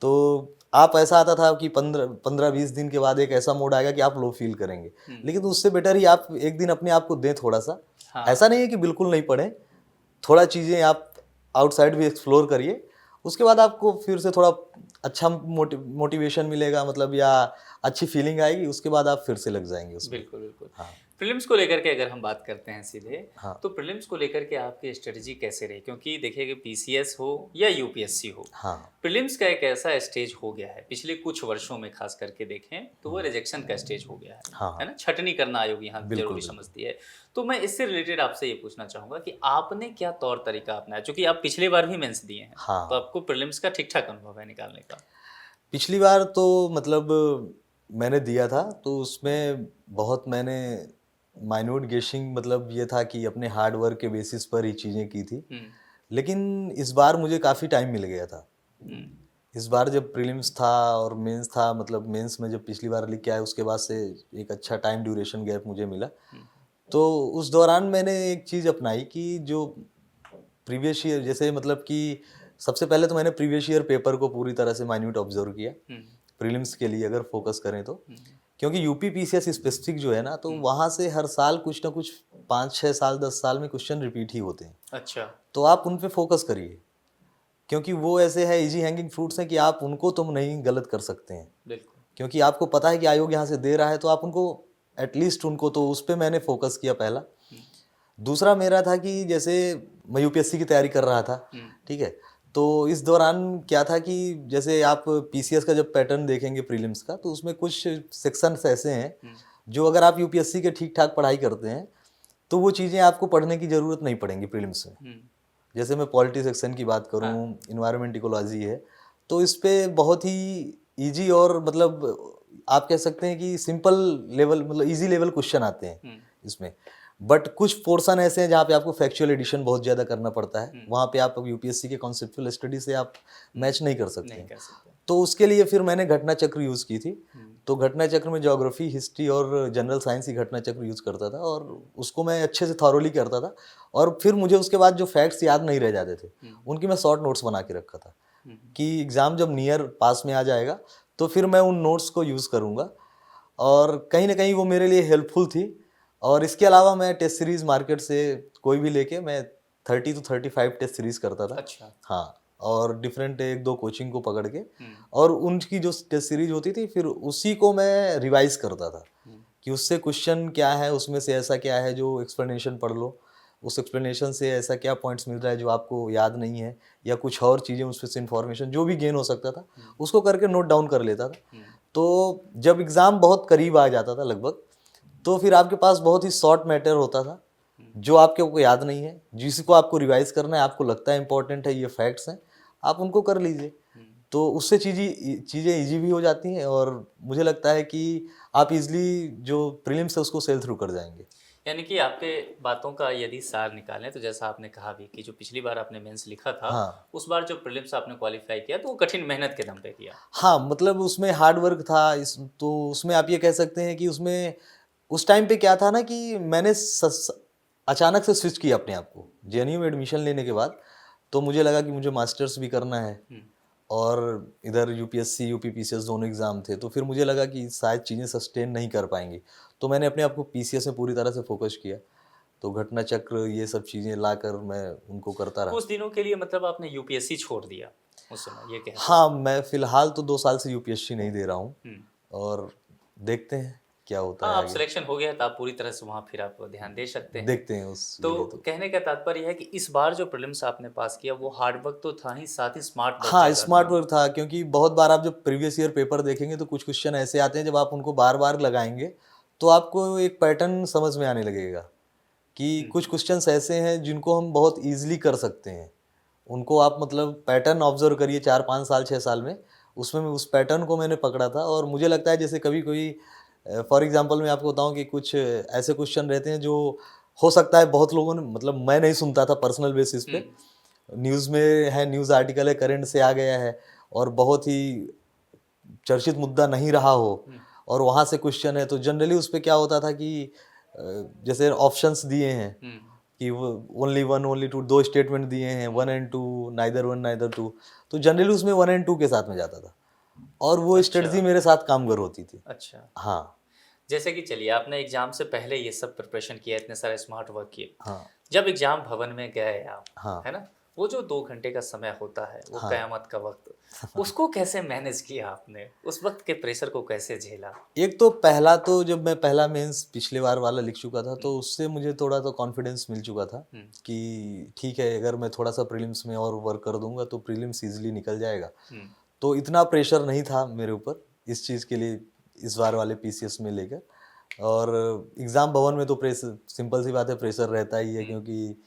तो आप ऐसा आता था कि 15-20 दिन के बाद एक ऐसा मोड आएगा कि आप लो फील करेंगे। लेकिन उससे बेटर ही आप एक दिन अपने आप को दें थोड़ा सा। हाँ। ऐसा नहीं है कि बिल्कुल नहीं पढ़ें, थोड़ा चीज़ें आप आउटसाइड भी एक्सप्लोर करिए, उसके बाद आपको फिर से थोड़ा अच्छा मोटिवेशन मिलेगा, मतलब या अच्छी फीलिंग आएगी, उसके बाद आप फिर से लग जाएंगे उसमें। बिल्कुल बिल्कुल। हाँ, प्रीलिम्स को लेकर के अगर हम बात करते हैं सीधे, हाँ, तो प्रीलिम्स को लेकर के आपकी स्ट्रेटजी कैसे रही? क्योंकि देखिए कि पीसीएस हो या यूपीएससी हो, हाँ, प्रीलिम्स का एक ऐसा स्टेज हो गया है पिछले कुछ वर्षों में, खास करके देखें तो वो रिजेक्शन का स्टेज हो गया हाँ, है ना, छटनी करना आयोग यहाँ बिल्कुल, जरूरी बिल्कुल। समझती है। तो मैं इससे रिलेटेड आपसे ये पूछना चाहूंगा कि आपने क्या तौर तरीका अपनाया, चूंकि आप पिछली बार भी मेंस दिए हैं, हाँ, तो आपको प्रीलिम्स का ठीक ठाक अनुभव है निकालने का। पिछली बार तो मतलब मैंने दिया था, तो उसमें बहुत मैंने माइन्यूट गेसिंग, मतलब ये था कि अपने हार्ड वर्क के बेसिस पर ही चीज़ें की थी। लेकिन इस बार मुझे काफ़ी टाइम मिल गया था। इस बार जब प्रीलिम्स था और मेंस था, मतलब मेंस में जब पिछली बार लिख के आया, उसके बाद से एक अच्छा टाइम ड्यूरेशन गैप मुझे मिला। तो उस दौरान मैंने एक चीज़ अपनाई कि जो प्रीवियस ईयर, जैसे मतलब कि सबसे पहले तो मैंने प्रीवियस ईयर पेपर को पूरी तरह से माइन्यूट ऑब्जर्व किया प्रीलिम्स के लिए अगर फोकस करें तो, क्योंकि यूपी पीसीएस स्पेसिफिक जो है ना, तो वहाँ से हर साल कुछ ना कुछ 5-6 साल 10 साल में क्वेश्चन रिपीट ही होते हैं। अच्छा। तो आप उन पे फोकस करिए, क्योंकि वो ऐसे है इजी हैंगिंग फ्रूट्स हैं कि आप उनको तुम नहीं गलत कर सकते हैं, बिल्कुल। क्योंकि आपको पता है कि आयोग यहाँ से दे रहा है, तो आप उनको एटलीस्ट उनको, तो उस पर मैंने फोकस किया पहला। दूसरा मेरा था कि जैसे मैं यूपीएससी की तैयारी कर रहा था, ठीक है, तो इस दौरान क्या था कि जैसे आप पीसीएस का जब पैटर्न देखेंगे प्रीलिम्स का, तो उसमें कुछ सेक्शंस ऐसे हैं जो अगर आप यूपीएससी के ठीक ठाक पढ़ाई करते हैं, तो वो चीज़ें आपको पढ़ने की ज़रूरत नहीं पड़ेंगी प्रीलिम्स में। जैसे मैं पॉलिटी सेक्शन की बात करूं, इन्वायरमेंट इकोलॉजी है, तो इस पे बहुत ही इजी और मतलब आप कह सकते हैं कि सिंपल लेवल, मतलब इजी लेवल क्वेश्चन आते हैं इसमें। बट कुछ पोर्शन ऐसे हैं जहाँ पे आपको फैक्चुअल एडिशन बहुत ज़्यादा करना पड़ता है, वहाँ पे आप यूपीएससी के कॉन्सेप्चुअल स्टडी से आप मैच नहीं कर सकते। तो उसके लिए फिर मैंने घटना चक्र यूज़ की थी। तो घटना चक्र में ज्योग्राफी, हिस्ट्री और जनरल साइंस की घटना चक्र यूज़ करता था, और उसको मैं अच्छे से थॉरोली करता था। और फिर मुझे उसके बाद जो फैक्ट्स याद नहीं रह जाते थे, उनकी मैं शॉर्ट नोट्स बना के रखा था कि एग्ज़ाम जब नियर पास में आ जाएगा तो फिर मैं उन नोट्स को यूज़ करूँगा, और कहीं ना कहीं वो मेरे लिए हेल्पफुल थी। और इसके अलावा मैं टेस्ट सीरीज़ मार्केट से कोई भी लेके मैं 30 to 35 टेस्ट सीरीज़ करता था। अच्छा। हाँ, और डिफरेंट 1-2 कोचिंग को पकड़ के, और उनकी जो टेस्ट सीरीज होती थी फिर उसी को मैं रिवाइज करता था कि उससे क्वेश्चन क्या है, उसमें से ऐसा क्या है जो एक्सप्लेनेशन पढ़ लो, उस एक्सप्लेनेशन से ऐसा क्या पॉइंट्स मिल रहा है जो आपको याद नहीं है, या कुछ और चीज़ें उससे इन्फॉर्मेशन जो भी गेन हो सकता था उसको करके नोट डाउन कर लेता था। तो जब एग्ज़ाम बहुत करीब आ जाता था लगभग, तो फिर आपके पास बहुत ही शॉर्ट मैटर होता था जो आपके को याद नहीं है, जिसको आपको रिवाइज करना है, आपको लगता है इंपॉर्टेंट है, ये फैक्ट्स हैं, आप उनको कर लीजिए। तो उससे चीज़ें ईजी भी हो जाती हैं, और मुझे लगता है कि आप इजीली जो प्रीलिम्स है उसको सेल थ्रू कर जाएंगे। यानी कि आपके बातों का यदि सार निकालें तो जैसा आपने कहा भी कि जो पिछली बार आपने मेंस लिखा था, हाँ उस बार जो प्रीलिम्स आपने क्वालिफाई किया तो वो कठिन मेहनत के दम पे किया। हाँ, मतलब उसमें हार्ड वर्क था। इस तो उसमें आप ये कह सकते हैं कि उसमें उस टाइम पे क्या था ना कि मैंने अचानक से स्विच किया अपने आप को जेएनयू में एडमिशन लेने के बाद। तो मुझे लगा कि मुझे मास्टर्स भी करना है हम्म, और इधर यूपीएससी यूपीपीसीएस दोनों एग्ज़ाम थे। तो फिर मुझे लगा कि शायद चीज़ें सस्टेन नहीं कर पाएंगी। तो मैंने अपने आप को पीसीएस में पूरी तरह से फोकस किया। तो घटना चक्र ये सब चीज़ें लाकर मैं उनको करता रहा। कुछ दिनों के लिए मतलब आपने यूपीएससी छोड़ दिया उस समय, ये कह हाँ, सकते मैं फ़िलहाल तो 2 साल से यूपीएससी नहीं दे रहा हूँ हैं। और और देखते हैं क्या होता हाँ, है अब आगे। सिलेक्शन हो गया तो आप पूरी तरह से वहाँ फिर आप ध्यान दे सकते हैं। देखते हैं उसके तो लिए तो। कहने का तात्पर्य है कि इस बार जो प्रीलिम्स आपने पास किया वो हार्ड वर्क तो था ही, साथ ही स्मार्ट वर्क हाँ, ज़्यादा स्मार्ट था। वर्क था क्योंकि बहुत बार आप जब प्रीवियस ईयर पेपर देखेंगे तो कुछ क्वेश्चन ऐसे आते हैं जब आप उनको बार-बार लगाएँगे, तो आपको एक पैटर्न समझ में आने लगेगा कि कुछ क्वेश्चन्स ऐसे हैं जिनको हम बहुत ईज़िली कर सकते हैं। उनको आप मतलब पैटर्न ऑब्ज़र्व करिए 4-5 साल, 6 साल में, उसमें मैं उस पैटर्न को मैंने पकड़ा था और मुझे लगता है जैसे कभी कोई फॉर एग्ज़ाम्पल मैं आपको बताऊँ कि कुछ ऐसे क्वेश्चन रहते हैं जो हो सकता है बहुत लोगों ने मतलब मैं नहीं सुनता था पर्सनल बेसिस पे। हुँ, न्यूज़ में है, न्यूज़ आर्टिकल है, करंट से आ गया है और बहुत ही चर्चित मुद्दा नहीं रहा हो हुँ, और वहाँ से क्वेश्चन है तो जनरली उस पे क्या होता था कि जैसे ऑप्शंस दिए हैं हुँ। कि वो ओनली वन ओनली टू, दो स्टेटमेंट दिए हैं, one and two, neither one neither two. तो जनरली उसमें वन एंड टू के साथ में जाता था और वो अच्छा, स्ट्रेटजी मेरे साथ कामगर होती थी। अच्छा। हाँ जैसे कि चलिए आपने एग्ज़ाम से पहले ये सब प्रिपरेशन किया, इतने सारे स्मार्ट वर्क किए। हाँ जब एग्ज़ाम भवन में गए आप, हाँ है ना? वो जो 2 घंटे का समय होता है, वो हाँ। क़यामत का वक़्त, उसको कैसे मैनेज किया आपने? उस वक़्त के प्रेशर को कैसे झेला? एक तो पहला तो जब मैं पहला मेंस पिछले बार वाला लिख चुका था हुँ, तो उससे मुझे थोड़ा तो कॉन्फिडेंस मिल चुका था हुँ, कि ठीक है अगर मैं थोड़ा सा प्रीलिम्स में और वर्क कर दूंगा तो प्रीलिम्स इजीली निकल जाएगा। हुँ, तो इतना प्रेशर नहीं था मेरे ऊपर इस चीज़ के लिए इस बार वाले पीसीएस में लेकर। और एग्ज़ाम भवन में तो प्रेशर सिंपल सी बात है प्रेशर रहता ही है हुँ। क्योंकि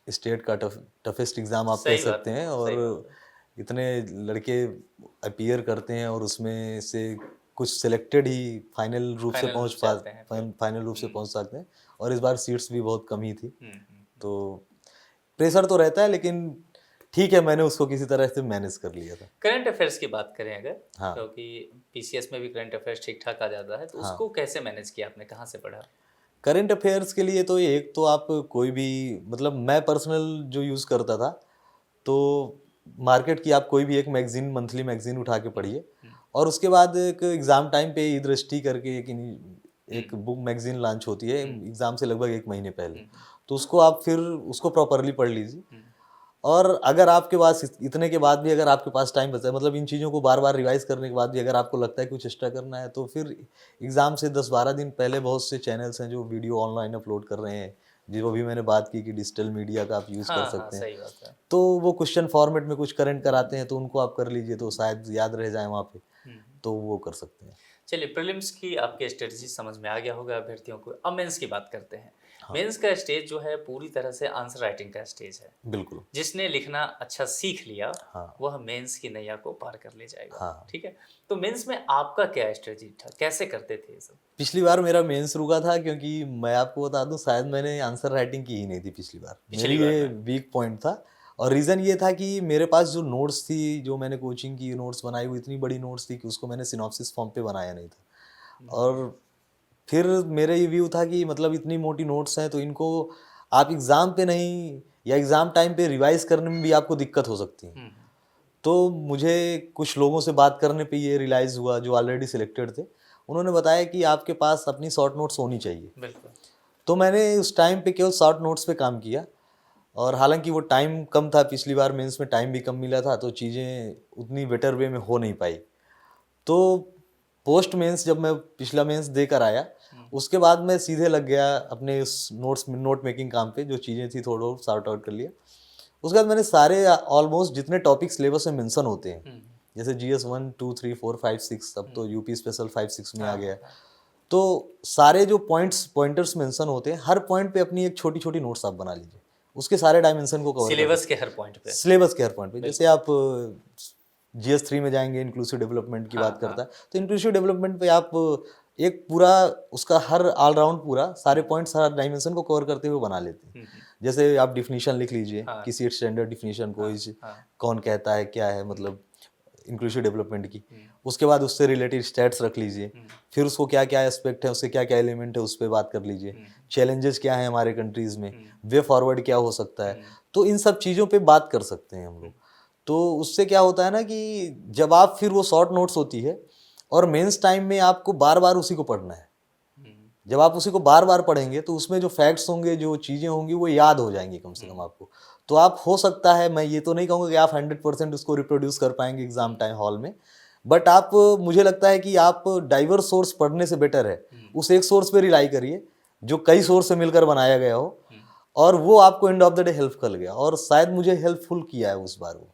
स्टेट का टफेस्ट एग्ज़ाम आप कह सही बात सकते है, हैं और सही बात है। इतने लड़के अपीयर करते हैं और उसमें से कुछ सिलेक्टेड ही फाइनल रूप से फाइनल पहुंच रूप से पा आते हैं फिर। फाइनल रूप से हुँ, पहुंच सकते हैं और इस बार सीट्स भी बहुत कम ही थी। हुँ, हुँ। तो प्रेशर तो रहता है लेकिन ठीक है मैंने उसको किसी तरह से मैनेज कर लिया था। करंट अफ़ेयर्स की बात करें अगर, हाँ क्योंकि पीसीएस में भी करंट अफ़ेयर्स ठीक-ठाक आ जाता है, तो हाँ। उसको कैसे मैनेज किया आपने? कहाँ से पढ़ा? करंट अफेयर्स के लिए तो एक तो आप कोई भी मतलब मैं पर्सनल जो यूज़ करता था तो मार्केट की आप कोई भी एक मैगजीन मंथली मैगजीन उठा के हुँ, पढ़िए हुँ, और उसके बाद एक एग्ज़ाम टाइम पे ई दृष्टि करके हुँ, एक बुक मैगजीन लॉन्च होती है हुँ, एग्ज़ाम से लगभग 1 महीने पहले। हुँ, तो उसको आप फिर उसको प्रॉपरली पढ़ लीजिए हुँ, और अगर आपके पास इतने के बाद भी अगर आपके पास टाइम बचा है मतलब इन चीज़ों को बार बार रिवाइज करने के बाद भी अगर आपको लगता है कुछ एक्स्ट्रा करना है तो फिर एग्ज़ाम से 10-12 दिन पहले बहुत से चैनल्स हैं जो वीडियो ऑनलाइन अपलोड कर रहे हैं। जो अभी मैंने बात की कि डिजिटल मीडिया का आप यूज़ कर हाँ, हाँ, सकते हैं। सही बात है। तो वो क्वेश्चन फॉर्मेट में कुछ करंट कराते हैं तो उनको आप कर लीजिए तो शायद याद रह जाए वहाँ पे, हुँ। तो वो कर सकते हैं। चलिए प्रीलिम्स की आपकी स्ट्रेटजी समझ में आ गया होगा अभ्यर्थियों को। अब मेंस की बात करते हैं। हाँ, मेंस का स्टेज जो है पूरी तरह से आंसर राइटिंग का स्टेज है। बिल्कुल। जिसने लिखना अच्छा सीख लिया, हाँ, वह मेंस की नैया को पार कर ले जाएगा। हाँ। ठीक है? तो मेंस में आपका क्या स्ट्रेटजी था? कैसे करते थे ये सब? पिछली बार मेरा मेंस रुका था क्योंकि मैं आपको बता दूं शायद मैंने आंसर राइटिंग की ही नहीं थी पिछली बार। पिछली मेरी बार ये में? वीक पॉइंट था और रीज़न ये था कि मेरे पास जो नोट्स थी जो मैंने कोचिंग की नोट्स बनाई वो इतनी बड़ी नोट्स थी कि उसको मैंने सिनॉप्सिस फॉर्म पे बनाया नहीं था। हुँ, और फिर मेरा ये व्यू था कि मतलब इतनी मोटी नोट्स हैं तो इनको आप एग्ज़ाम पे नहीं या एग्ज़ाम टाइम पे रिवाइज़ करने में भी आपको दिक्कत हो सकती है। हुँ, तो मुझे कुछ लोगों से बात करने पे ये रियलाइज़ हुआ जो ऑलरेडी सिलेक्टेड थे। उन्होंने बताया कि आपके पास अपनी शॉर्ट नोट्स होनी चाहिए। बिल्कुल। तो मैंने उस टाइम पे केवल शॉर्ट नोट्स पे काम किया और हालाँकि वो टाइम कम था, पिछली बार मेंस में टाइम भी कम मिला था तो चीज़ें उतनी बेटर वे में हो नहीं पाई। तो पोस्ट मेंस जब मैं पिछला मेंस देकर आया, हुँ, उसके बाद मैं सीधे लग गया अपने उस नोट मेकिंग काम पे, जो चीज़ें थी थोड़ा बहुत सॉर्ट आउट कर लिया। उसके बाद मैंने सारे ऑलमोस्ट जितने टॉपिक सिलेबस में मेंशन होते हैं, हुँ। जैसे जीएस 1, 2, 3, 4, 5, 6 अब हुँ। तो यूपी स्पेशल 5, 6 में हाँ, आ हाँ, गया है। हाँ। तो सारे जो पॉइंटर्स मेंशन होते हैं, हर पॉइंट पे अपनी एक छोटी-छोटी नोट्स आप बना लीजिए। उसके सारे डायमेंशन को कवर कर सिलेबस सकते के हैं। हर पॉइंट पे। सिलेबस के हर पॉइंट पे जैसे बिल्कुल। आप जीएस 3 में जाएँगे इंक्लूसिव डेवलपमेंट की बात हाँ, करता हाँ। है, तो इंक्लूसिव डेवलपमेंट पे आप एक पूरा उसका हर ऑल राउंड पूरा सारे पॉइंट्स हर डायमेंशन को कवर करते हुए बना लेते हैं। जैसे आप डिफिनीशन लिख लीजिए, हाँ, किसी स्टैंडर्ड डिफिनीशन को हाँ, कौन कहता है, क्या है, मतलब इंक्लूसिव डेवलपमेंट की। उसके बाद उससे रिलेटेड स्टैट्स रख लीजिए, फिर उसको क्या क्या एस्पेक्ट है, उसके क्या क्या एलिमेंट है, उस पर बात कर लीजिए। चैलेंजेस क्या है हमारे कंट्रीज में, वे फॉरवर्ड क्या हो सकता है, तो इन सब चीज़ों पे बात कर सकते हैं हम लोग। तो उससे क्या होता है ना कि जब आप फिर वो शॉर्ट नोट्स होती है और मेंस टाइम में आपको बार बार उसी को पढ़ना है। जब आप उसी को बार बार पढ़ेंगे तो उसमें जो फैक्ट्स होंगे, जो चीज़ें होंगी, वो याद हो जाएंगी कम से कम आपको। तो आप हो सकता है, मैं ये तो नहीं कहूँगा कि आप 100% उसको रिप्रोड्यूस कर पाएंगे एग्जाम टाइम हॉल में, बट आप, मुझे लगता है कि आप डाइवर्स सोर्स पढ़ने से बेटर है उस एक सोर्स पे रिलाई करिए जो कई सोर्स से मिलकर बनाया गया हो, और वो आपको end of the day help कर गया, और शायद मुझे हेल्पफुल किया है उस बार वो।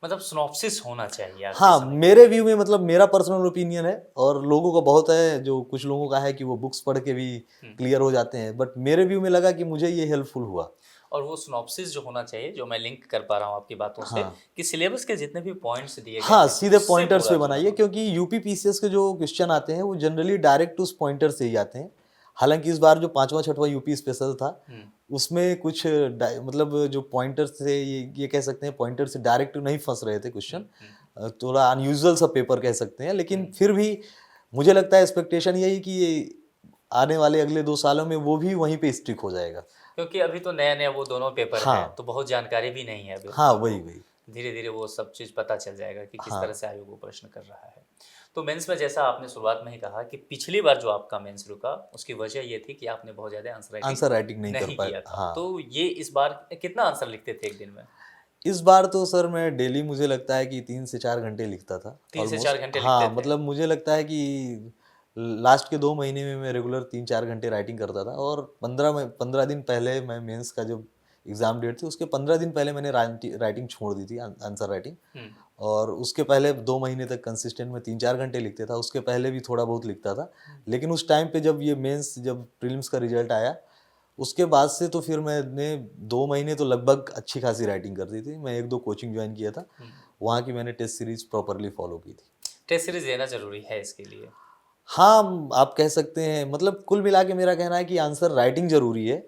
मतलब सिनॉप्सिस होना चाहिए आखिरी हाँ, समय मेरे व्यू में, मतलब मेरा पर्सनल ओपिनियन है, और लोगों का बहुत है, जो कुछ लोगों का है कि वो बुक्स पढ़ के भी क्लियर हो जाते हैं, बट मेरे व्यू में लगा कि मुझे ये हेल्पफुल हुआ। और वो सिनॉप्सिस जो होना चाहिए, जो मैं लिंक कर पा रहा हूँ आपकी बातों से, हाँ, कि सिलेबस के जितने भी पॉइंट्स दिए गए हाँ, हैं सीधे उससे पॉइंटर्स पूरा पे बनाइए, जुड़ा। क्योंकि यूपी पीसीएस के जो क्वेश्चन आते हैं वो जनरली डायरेक्ट उस पॉइंटर से ही आते हैं। हालांकि इस बार जो 5वां 6वां यूपी स्पेशल था, उसमें कुछ मतलब जो पॉइंटर से, ये कह सकते हैं पॉइंटर से डायरेक्ट नहीं फंस रहे थे क्वेश्चन, थोड़ा अनयूजुअल सा पेपर कह सकते हैं, लेकिन फिर भी मुझे लगता है एक्सपेक्टेशन यही कि ये आने वाले अगले 2 सालों में वो भी वहीं पे स्टिक हो जाएगा। क्योंकि अभी तो नया नया वो दोनों पेपर है, हाँ, तो बहुत जानकारी भी नहीं है अभी हाँ, आपको। वही। धीरे धीरे वो सब चीज़ पता चल जाएगा कि किस हाँ, तरह से आयोग वो प्रश्न कर रहा है। तो मेंस में जैसा आपने शुरुआत में ही कहा कि पिछली बार जो आपका मेंस रुका, उसकी वजह ये थी कि आपने बहुत ज़्यादा आंसर राइटिंग आंसर राइटिंग नहीं कर नहीं पाए। किया था। हाँ, तो ये इस बार कितना आंसर लिखते थे एक दिन में? इस बार तो सर मैं डेली, मुझे लगता है कि 3 से 4 घंटे लिखता था 3 से 4 ऑलमोस्ट। घंटे लिखते हाँ, थे? मतलब मुझे लगता है कि लास्ट के 2 महीने में मैं रेगुलर 3-4 घंटे राइटिंग करता था, और 15 दिन पहले, मैं मेंस का जो एग्ज़ाम डेट थी उसके 15 दिन पहले मैंने राइटिंग छोड़ दी थी, आंसर राइटिंग। और उसके पहले 2 महीने तक कंसिस्टेंट में 3-4 घंटे लिखते था, उसके पहले भी थोड़ा बहुत लिखता था। लेकिन उस टाइम पे जब ये मेंस, जब प्रीलिम्स का रिजल्ट आया, उसके बाद से तो फिर मैंने 2 महीने तो लगभग अच्छी खासी राइटिंग कर दी थी। मैं 1-2 कोचिंग ज्वाइन किया था, वहाँ की मैंने टेस्ट सीरीज प्रॉपरली फॉलो की थी। टेस्ट सीरीज लेना जरूरी है इसके लिए? हाँ, आप कह सकते हैं, मतलब कुल मिला के मेरा कहना है कि आंसर राइटिंग जरूरी है।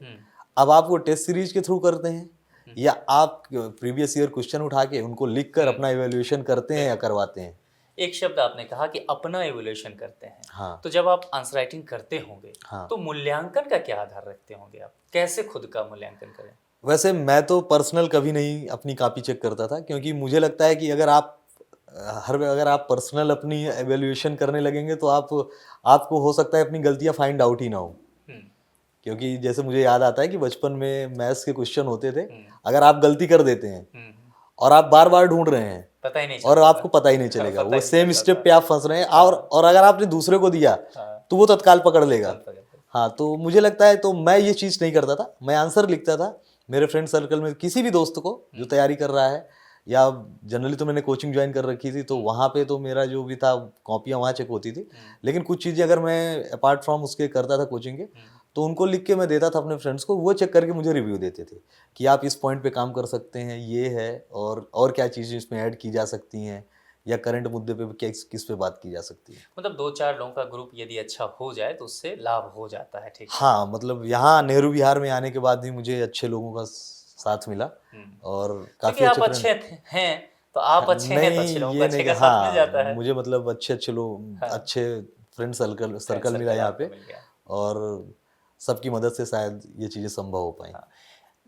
अब आप वो टेस्ट सीरीज के थ्रू करते हैं, या आप प्रीवियस ईयर क्वेश्चन उठा के उनको लिख कर अपना इवेल्युएशन करते हैं या करवाते हैं। एक शब्द आपने कहा कि अपना एवोल्यूशन करते हैं। हाँ, तो जब आप आंसर राइटिंग करते होंगे, हाँ। तो मूल्यांकन का क्या आधार रखते होंगे आप? कैसे खुद का मूल्यांकन करें? वैसे मैं तो पर्सनल कभी नहीं अपनी कॉपी चेक करता था, क्योंकि मुझे लगता है कि अगर आप पर्सनल अपनी एवेल्युएशन करने लगेंगे तो आपको हो सकता है अपनी गलतियां फाइंड आउट ही ना हो। क्योंकि जैसे मुझे याद आता है कि बचपन में मैथ्स के क्वेश्चन होते थे, अगर आप गलती कर देते हैं और आप बार बार ढूंढ रहे हैं, पता ही नहीं और चलता आपको था। पता ही नहीं चलेगा, पता वो ही नहीं सेम चलता स्टेप था। पे आप फंस रहे हैं, और अगर आपने दूसरे को दिया तो वो तत्काल पकड़ लेगा। हाँ, तो मुझे लगता है, तो मैं ये चीज़ नहीं करता था, मैं आंसर लिखता था। मेरे फ्रेंड सर्कल में किसी भी दोस्त को जो तैयारी कर रहा है, या जनरली तो मैंने कोचिंग ज्वाइन कर रखी थी, तो वहाँ पे तो मेरा जो भी था, कॉपियाँ वहाँ चेक होती थी। लेकिन कुछ चीज़ें अगर मैं अपार्ट फ्रॉम उसके करता था कोचिंग के, तो उनको लिख के मैं देता था अपने फ्रेंड्स को, वो चेक करके मुझे रिव्यू देते थे कि आप इस पॉइंट पे काम कर सकते हैं, ये है, और क्या चीज़ें इसमें ऐड की जा सकती हैं, या करंट मुद्दे पे किस पे बात की जा सकती है। मतलब 2-4 लोगों का ग्रुप यदि अच्छा हो जाए तो उससे लाभ हो जाता है, ठीक है? हाँ, मतलब यहाँ नेहरू विहार में आने के बाद भी मुझे अच्छे लोगों का साथ मिला, और क्योंकि काफ़ी आप अच्छे फ्रेंड। हैं, तो आप अच्छे हैं तो अच्छे नहीं, लोगों का ये अच्छे नहीं का कि, साथ मिल हाँ, जाता है। मुझे मतलब अच्छे लोग, हाँ। अच्छे फ्रेंड सर्कल फ्रेंड मिला यहाँ आपको पे, मिल गया। और सबकी मदद से शायद ये चीज़ें संभव हो पाई। हाँ।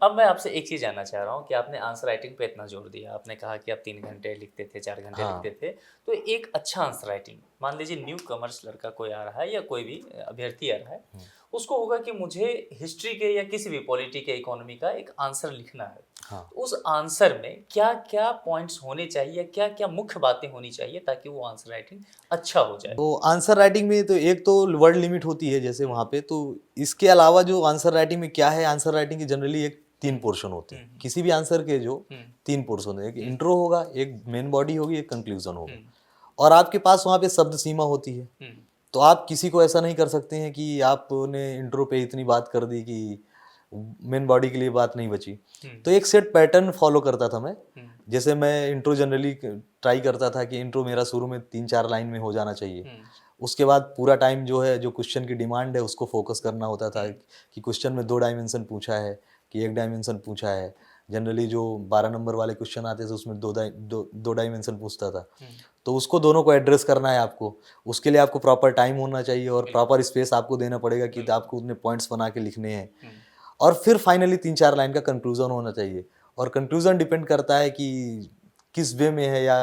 अब मैं आपसे एक चीज़ जानना चाह रहा हूँ कि आपने आंसर राइटिंग पे इतना जोर दिया, आपने कहा कि आप 3 घंटे लिखते थे, 4 घंटे हाँ, लिखते थे, तो एक अच्छा आंसर राइटिंग, मान लीजिए न्यू कमर्स लड़का कोई आ रहा है या कोई भी अभ्यर्थी आ रहा है, उसको होगा कि मुझे हिस्ट्री के या किसी भी पॉलिटी के, इकोनॉमी का एक आंसर लिखना है। हाँ। तो उस आंसर में क्या क्या पॉइंट्स होने चाहिए, क्या क्या मुख्य बातें होनी चाहिए ताकि वो आंसर राइटिंग अच्छा हो जाए? तो आंसर राइटिंग में तो एक तो वर्ड लिमिट होती है जैसे वहाँ पे, तो इसके अलावा जो आंसर राइटिंग में क्या है, आंसर राइटिंग की जनरली 3 पोर्शन होते हैं किसी भी आंसर के, जो 3 पोर्शन होते हैं, एक इंट्रो होगा, एक मेन बॉडी होगी, एक कंक्लूजन होगा, और आपके पास वहाँ पे शब्द सीमा होती है। तो आप किसी को ऐसा नहीं कर सकते हैं कि आपने इंट्रो पे इतनी बात कर दी कि मेन बॉडी के लिए बात नहीं बची। तो एक सेट पैटर्न फॉलो करता था मैं। जैसे मैं इंट्रो जनरली ट्राई करता था कि इंट्रो मेरा शुरू में 3-4 लाइन में हो जाना चाहिए, उसके बाद पूरा टाइम जो है, जो क्वेश्चन की डिमांड है उसको फोकस करना होता था कि क्वेश्चन में 2 डायमेंशन पूछा है कि 1 डायमेंशन पूछा है। जनरली जो 12 नंबर वाले क्वेश्चन आते थे उसमें दो डायमेंशन पूछता था, तो उसको दोनों को एड्रेस करना है आपको। उसके लिए आपको प्रॉपर टाइम होना चाहिए और प्रॉपर स्पेस आपको देना पड़ेगा कि आपको उतने पॉइंट्स बना के लिखने हैं। और फिर फाइनली 3-4 लाइन का कंक्लूजन होना चाहिए, और कंक्लूजन डिपेंड करता है कि किस वे में है या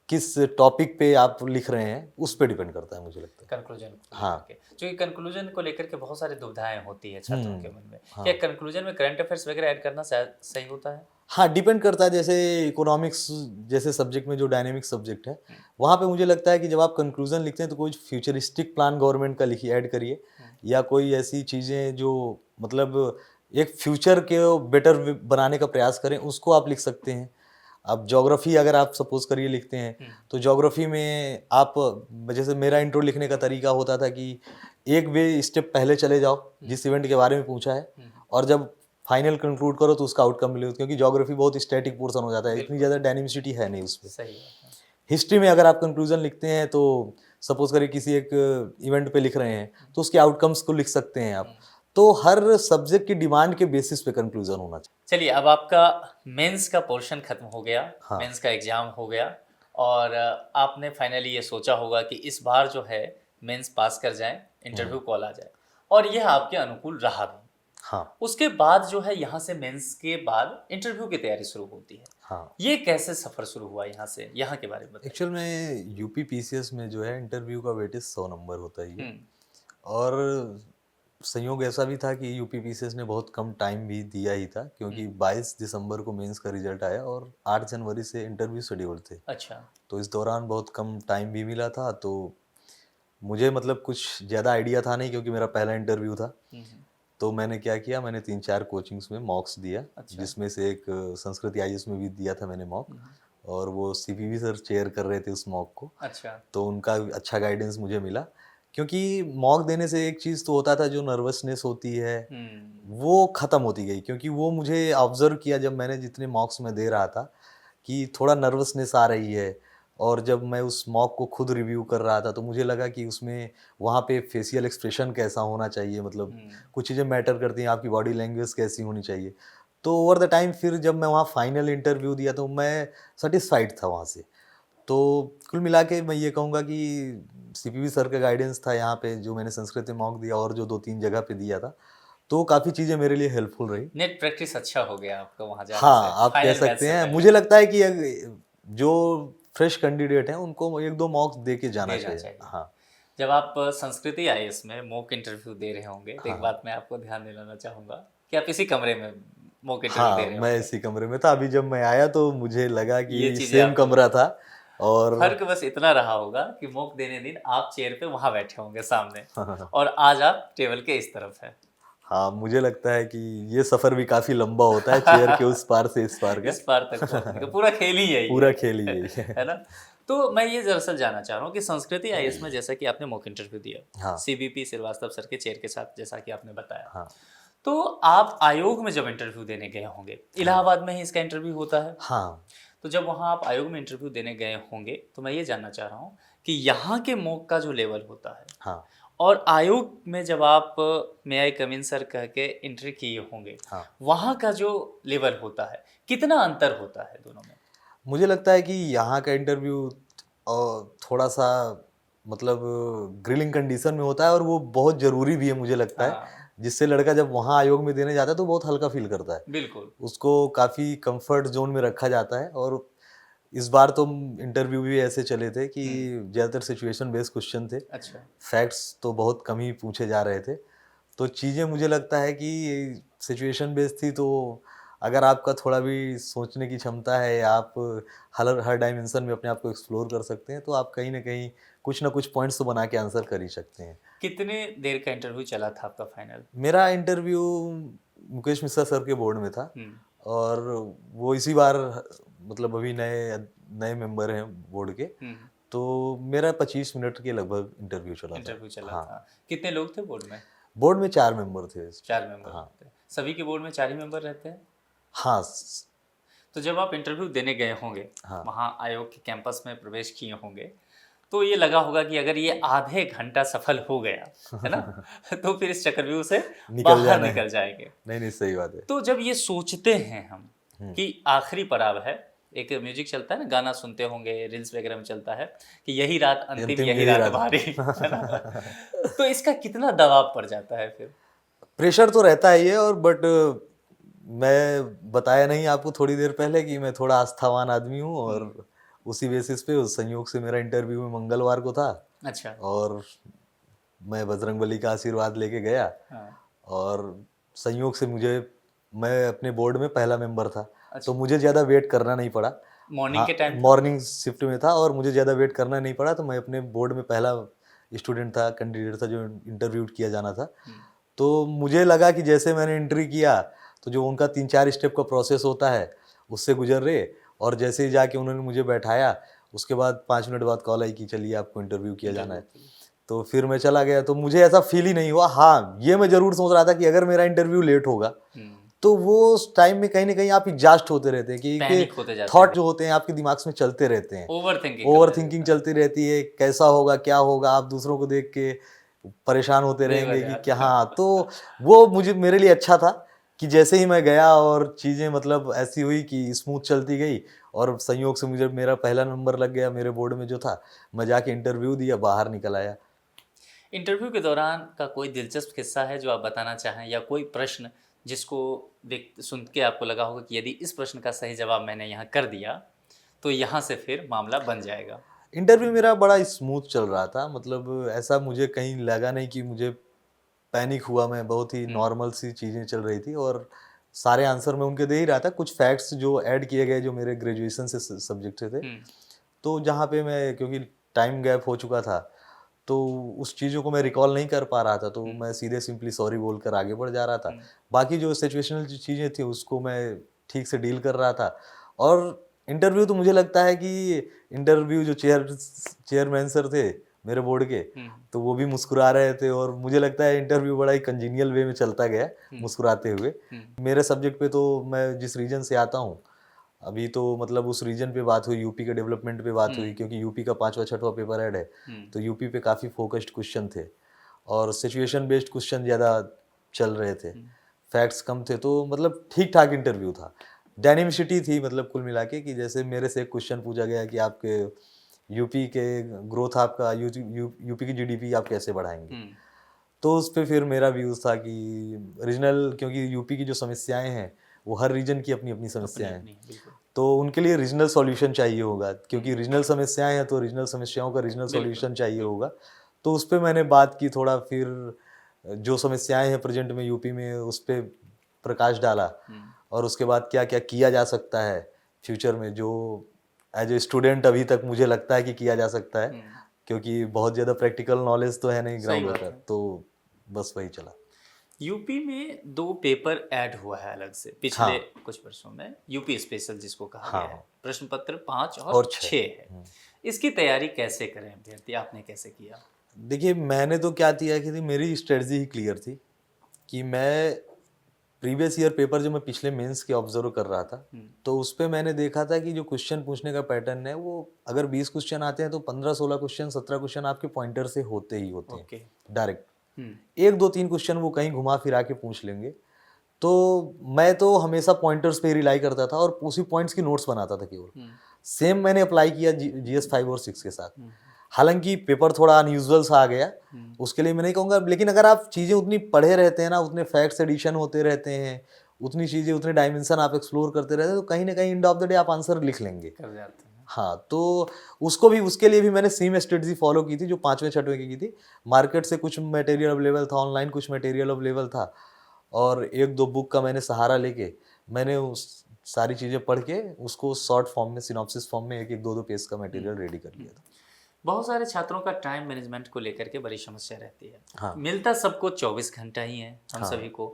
किस टॉपिक पे आप लिख रहे हैं, उस पे डिपेंड करता है मुझे लगता है। कंक्लूजन को हाँ। लेकर के, क्योंकि कंक्लूजन को लेकर के बहुत सारी दुविधाएं होती है छात्रों के मन में। हाँ। क्या कंक्लूजन में करंट अफेयर्स वगैरह ऐड करना सही होता है? हाँ, डिपेंड करता है। जैसे इकोनॉमिक्स जैसे सब्जेक्ट में जो डायनेमिक सब्जेक्ट है, वहाँ पे मुझे लगता है कि जब आप कंक्लूजन लिखते हैं तो कोई फ्यूचरिस्टिक प्लान गवर्नमेंट का लिखिए, ऐड करिए, या कोई ऐसी चीज़ें जो मतलब एक फ्यूचर के बेटर बनाने का प्रयास करें, उसको आप लिख सकते हैं। अब ज्योग्राफी अगर आप सपोज करिए लिखते हैं, तो ज्योग्राफी में आप, जैसे मेरा इंट्रो लिखने का तरीका होता था कि एक वे स्टेप पहले चले जाओ जिस इवेंट के बारे में पूछा है, और जब फाइनल कंक्लूड करो तो उसका आउटकम मिले, क्योंकि ज्योग्राफी बहुत स्टैटिक पोर्शन हो जाता है, इतनी ज़्यादा डायनेमिसिटी है नहीं उसमें। सही बात है। हिस्ट्री में अगर आप कंक्लूजन लिखते हैं तो सपोज करिए किसी एक इवेंट पे लिख रहे हैं तो उसके आउटकम्स को लिख सकते हैं आप। तो हर सब्जेक्ट की डिमांड के बेसिस पे कंक्लूजन होना चाहिए। चलिए, अब आपका मेंस का पोर्शन खत्म हो गया, हाँ। मेंस का एग्जाम हो गया, और आपने फाइनली ये सोचा होगा कि इस बार जो है मेंस पास कर जाएं, इंटरव्यू कॉल आ जाए, और यह आपके अनुकूल रहा भी। हाँ। उसके बाद जो है यहाँ से मेंस के बाद इंटरव्यू की तैयारी शुरू होती है। हाँ। ये कैसे सफर शुरू हुआ यहाँ से, यहाँ के बारे में बताइए। एक्चुअल में यूपी पीसीएस में जो है इंटरव्यू का वेटेज 100 नंबर होता ही है, हम्म। और संयोग ऐसा भी था कि यूपी पीसीएस ने बहुत कम टाइम भी दिया ही था, क्योंकि 22 दिसंबर को मेंस का रिजल्ट आया और 8 जनवरी से इंटरव्यू शेड्यूल थे। अच्छा। तो इस दौरान बहुत कम टाइम भी मिला था, तो मुझे मतलब कुछ ज़्यादा आइडिया था नहीं, क्योंकि मेरा पहला इंटरव्यू था। तो मैंने क्या किया, मैंने 3-4 कोचिंग्स में मॉक्स दिया। अच्छा। जिसमें से एक संस्कृत आईएएस में भी दिया था मैंने मॉक, और वो सीपीवी सर चेयर कर रहे थे उस मॉक को। अच्छा। तो उनका अच्छा गाइडेंस मुझे मिला, क्योंकि मॉक देने से एक चीज़ तो होता था, जो नर्वसनेस होती है वो ख़त्म होती गई, क्योंकि वो मुझे ऑब्जर्व किया जब मैंने जितने मॉक्स में दे रहा था कि थोड़ा नर्वसनेस आ रही है। और जब मैं उस मॉक को खुद रिव्यू कर रहा था तो मुझे लगा कि उसमें वहाँ पे फेशियल एक्सप्रेशन कैसा होना चाहिए, मतलब कुछ चीज़ें मैटर करती हैं, आपकी बॉडी लैंग्वेज कैसी होनी चाहिए। तो ओवर द टाइम फिर जब मैं वहाँ फाइनल इंटरव्यू दिया तो मैं सेटिस्फाइड था वहाँ से। तो कुल मिला के मैं ये कहूँगा कि सीपीवी सर का गाइडेंस था यहाँ पे, जो मैंने संस्कृत में मॉक दिया और जो 2-3 जगह पे दिया था, तो काफ़ी चीज़ें मेरे लिए हेल्पफुल रही। नेट प्रैक्टिस अच्छा हो गया आपका वहाँ जाने हाँ, से, आप कह फाइनल बैच सकते से हैं। पहले। मुझे लगता है कि जो फ्रेश कैंडिडेट हैं उनको 1-2 मॉक्स दे के जाना देना चाहिए। हाँ। जब आप संस्कृति आईएएस में मॉक इंटरव्यू दे रहे होंगे, तो एक हाँ। बात मैं आपको ध्यान दिलाना चाहूँगा कि आप इसी कमरे में मॉक इंटरव्यू दे हाँ, रहे मैं होंगे। इसी कमरे में था। अभी जब मैं आया तो मुझे लगा ये कि चीज़ें सेम आपको कमरा था, और फर्क बस इतना रहा होगा कि मॉक देने दिन आप चेयर पे वहाँ बैठे होंगे सामने, हाँ, और आज आप टेबल के इस तरफ है। हाँ, मुझे लगता है कि ये सफ़र भी काफ़ी लंबा होता है, चेयर के उस पार से इस पार का। इस पार तक पहुँचने का पूरा खेल ही यही पूरा है। खेल ही यही है। है ना? तो मैं ये दरअसल जानना चाह रहा हूँ कि संस्कृति आईएएस में जैसा कि आपने मॉक इंटरव्यू दिया, हाँ। सीबीपी श्रीवास्तव सर के चेयर के साथ, जैसा कि आपने बताया, हाँ। तो आप आयोग में जब इंटरव्यू देने गए होंगे, इलाहाबाद में ही इसका इंटरव्यू होता है, हाँ। तो जब वहाँ आप आयोग में इंटरव्यू देने गए होंगे, तो मैं ये जानना चाह रहा हूँ कि यहाँ के मॉक का जो लेवल होता है, हाँ। और आयोग में जब आप मे आई कम इन सर कह के एंट्री किए होंगे, हाँ। वहाँ का जो लेवल होता है, कितना अंतर होता है दोनों में? मुझे लगता है कि यहाँ का इंटरव्यू थोड़ा सा मतलब ग्रिलिंग कंडीशन में होता है, और वो बहुत ज़रूरी भी है मुझे लगता है, हाँ, जिससे लड़का जब वहाँ आयोग में देने जाता है तो बहुत हल्का फील करता है। बिल्कुल। उसको काफ़ी कंफर्ट जोन में रखा जाता है। और इस बार तो इंटरव्यू भी ऐसे चले थे कि ज़्यादातर सिचुएशन बेस्ड क्वेश्चन थे, अच्छा। फैक्ट्स तो बहुत कम ही पूछे जा रहे थे। तो चीज़ें मुझे लगता है कि सिचुएशन बेस्ड थी, तो अगर आपका थोड़ा भी सोचने की क्षमता है, या आप हर डायमेंशन में अपने आप को एक्सप्लोर कर सकते हैं, तो आप कहीं ना कहीं कुछ ना कुछ पॉइंट्स तो बना के आंसर कर ही सकते हैं। कितने देर का इंटरव्यू चला था आपका फाइनल? मेरा इंटरव्यू मुकेश मिश्रा सर के बोर्ड में था, और वो इसी बार मतलब अभी नए नए मेंबर हैं बोर्ड के, तो मेरा 25 मिनट के लगभग इंटरव्यू चला था। हाँ। कितने लोग थे बोर्ड में? बोर्ड में 4 मेंबर थे। 4 मेंबर हाँ। रहते हैं। सभी के बोर्ड में 4 ही मेंबर रहते हैं? हाँ। तो जब आप इंटरव्यू देने गए होंगे, हाँ। वहाँ आयोग के कैंपस में प्रवेश किए होंगे, तो ये लगा होगा कि अगर ये आधे घंटा सफल हो गया है ना तो फिर इस चक्रव्यूह से बाहर निकल जाएंगे। नहीं सही बात है। तो जब ये सोचते हैं हम कि आखिरी पड़ाव है, एक म्यूजिक चलता है ना, गाना सुनते होंगे, रील्स वगैरह में चलता है कि यही रात अंतिम, यही रात भारी है ना तो इसका कितना दबाव पड़ जाता है फिर? प्रेशर तो रहता ही है, और बट मैं बताया नहीं आपको थोड़ी देर पहले कि मैं थोड़ा आस्थावान आदमी हूँ, और उसी बेसिस पे उस संयोग से मेरा इंटरव्यू में मंगलवार को था। अच्छा। और मैं बजरंगबली का आशीर्वाद लेके गया। हाँ। और संयोग से मैं अपने बोर्ड में पहला मेंबर था। अच्छा। तो मुझे ज़्यादा वेट करना नहीं पड़ा। मॉर्निंग के टाइम? मॉर्निंग शिफ्ट में था और मुझे ज़्यादा वेट करना नहीं पड़ा। तो मैं अपने बोर्ड में पहला स्टूडेंट था, कैंडिडेट था जो इंटरव्यू किया जाना था। तो मुझे लगा कि जैसे मैंने एंट्री किया तो जो उनका 3-4 स्टेप का प्रोसेस होता है उससे गुजर रहे, और जैसे ही जाके उन्होंने मुझे बैठाया उसके बाद 5 मिनट बाद कॉल आई कि चलिए आपको इंटरव्यू किया जाना है। तो फिर मैं चला गया। तो मुझे ऐसा फील ही नहीं हुआ। हाँ, ये मैं जरूर सोच रहा था कि अगर मेरा इंटरव्यू लेट होगा तो वो उस टाइम में कहीं ना कहीं आप एग्जॉस्ट होते रहते हैं कि थॉट जो होते हैं आपके दिमाग में चलते रहते हैं, ओवर थिंकिंग चलती रहती है, कैसा होगा क्या होगा, आप दूसरों को देख के परेशान होते रहेंगे कि क्या। हाँ, तो वो मेरे लिए अच्छा था कि जैसे ही मैं गया और चीज़ें मतलब ऐसी हुई कि स्मूथ चलती गई, और संयोग से मुझे मेरा पहला नंबर लग गया मेरे बोर्ड में जो था। मैं जाके इंटरव्यू दिया, बाहर निकल आया। इंटरव्यू के दौरान का कोई दिलचस्प किस्सा है जो आप बताना चाहें, या कोई प्रश्न जिसको देख सुन के आपको लगा होगा कि यदि इस प्रश्न का सही जवाब मैंने यहाँ कर दिया तो यहाँ से फिर मामला बन जाएगा? इंटरव्यू मेरा बड़ा स्मूथ चल रहा था। मतलब ऐसा मुझे कहीं लगा नहीं कि मुझे पैनिक हुआ। मैं बहुत ही नॉर्मल सी चीज़ें चल रही थी, और सारे आंसर मैं उनके दे ही रहा था। कुछ फैक्ट्स जो ऐड किए गए जो मेरे ग्रेजुएशन से सब्जेक्ट से थे, तो जहाँ पे मैं, क्योंकि टाइम गैप हो चुका था तो उस चीज़ों को मैं रिकॉल नहीं कर पा रहा था, तो मैं सीधे सिंपली सॉरी बोलकर आगे बढ़ जा रहा था। बाकी जो सिचुएशनल चीज़ें थी उसको मैं ठीक से डील कर रहा था। और इंटरव्यू तो मुझे लगता है कि इंटरव्यू जो चेयरमैन सर थे मेरे बोर्ड के, तो वो भी मुस्कुरा रहे थे, और मुझे लगता है इंटरव्यू बड़ा ही कंजीनियल वे में चलता गया मुस्कुराते हुए। मेरे सब्जेक्ट पे तो मैं जिस रीजन से आता हूँ अभी, तो मतलब उस रीजन पे बात हुई, यूपी के डेवलपमेंट पे बात हुई, क्योंकि यूपी का 5वां-6वां पेपर ऐड है, तो यूपी पे काफ़ी फोकस्ड क्वेश्चन थे और सिचुएशन बेस्ड क्वेश्चन ज़्यादा चल रहे थे, फैक्ट्स कम थे। तो मतलब ठीक ठाक इंटरव्यू था, डायनेमिसिटी थी। मतलब कुल मिला के कि जैसे मेरे से एक क्वेश्चन पूछा गया कि आपके यूपी के ग्रोथ, आपका यूपी की जीडीपी आप कैसे बढ़ाएंगे, तो उस पर फिर मेरा व्यूज़ था कि रीजनल, क्योंकि यूपी की जो समस्याएं हैं वो हर रीजन की अपनी अपनी समस्याएं हैं, तो उनके लिए रीजनल सॉल्यूशन चाहिए होगा, क्योंकि रीजनल समस्याएं हैं तो रीजनल समस्याओं का रीजनल सॉल्यूशन चाहिए होगा। तो उस पर मैंने बात की थोड़ा, फिर जो समस्याएं हैं प्रेजेंट में यूपी में उस पर प्रकाश डाला, और उसके बाद क्या क्या किया जा सकता है फ्यूचर में, जो एज ए स्टूडेंट अभी तक मुझे लगता है कि किया जा सकता है, क्योंकि बहुत ज़्यादा प्रैक्टिकल नॉलेज तो है नहीं ग्राउंड पर, तो बस वही चला। यूपी में 2 पेपर ऐड हुआ है अलग से पिछले कुछ वर्षों में, यूपी स्पेशल जिसको कहा गया है, प्रश्न पत्र 5 और 6 है। इसकी तैयारी कैसे करें अभ्यर्थी, आपने कैसे किया? देखिए, मैंने तो क्या किया कि मेरी स्ट्रेटजी ही क्लियर थी कि मैं प्रीवियस ईयर पेपर जो मैं पिछले मेंस के ऑब्जर्व कर रहा था, तो उस पर मैंने देखा था कि जो क्वेश्चन पूछने का पैटर्न है वो अगर 20 क्वेश्चन आते हैं तो 15-16 क्वेश्चन 17 क्वेश्चन आपके पॉइंटर से होते ही होते हैं डायरेक्ट। 1-2-3 क्वेश्चन वो कहीं घुमा फिरा के पूछ लेंगे, तो मैं तो हमेशा पॉइंटर्स पे रिलाई करता था और उसी पॉइंट्स की नोट्स बनाता था केवल। सेम मैंने अप्लाई किया GS 5 और 6 के साथ। हालांकि पेपर थोड़ा अनयूजुअल सा आ गया, उसके लिए मैं नहीं कहूँगा, लेकिन अगर आप चीज़ें उतनी पढ़े रहते हैं ना, उतने फैक्ट्स एडिशन होते रहते हैं, उतनी चीज़ें, उतने डायमेंशन आप एक्सप्लोर करते रहते हैं, तो कहीं ना कहीं एंड ऑफ द डे आप आंसर लिख लेंगे। हाँ, तो उसके लिए भी मैंने सेम स्ट्रेटजी फॉलो की थी जो 5वें-6वें की थी। मार्केट से कुछ मटेरियल अवेलेबल था, ऑनलाइन कुछ मटेरियल अवेलेबल था, और 1-2 बुक का मैंने सहारा लेके मैंने उस सारी चीज़ें पढ़ के उसको शॉर्ट फॉर्म में, सिनॉप्सिस फॉर्म में 1-1, 2-2 पेज का मटेरियल रेडी कर लिया था। बहुत सारे छात्रों का टाइम मैनेजमेंट को लेकर के बड़ी समस्या रहती है। मिलता सबको 24 घंटा ही है हम सभी को।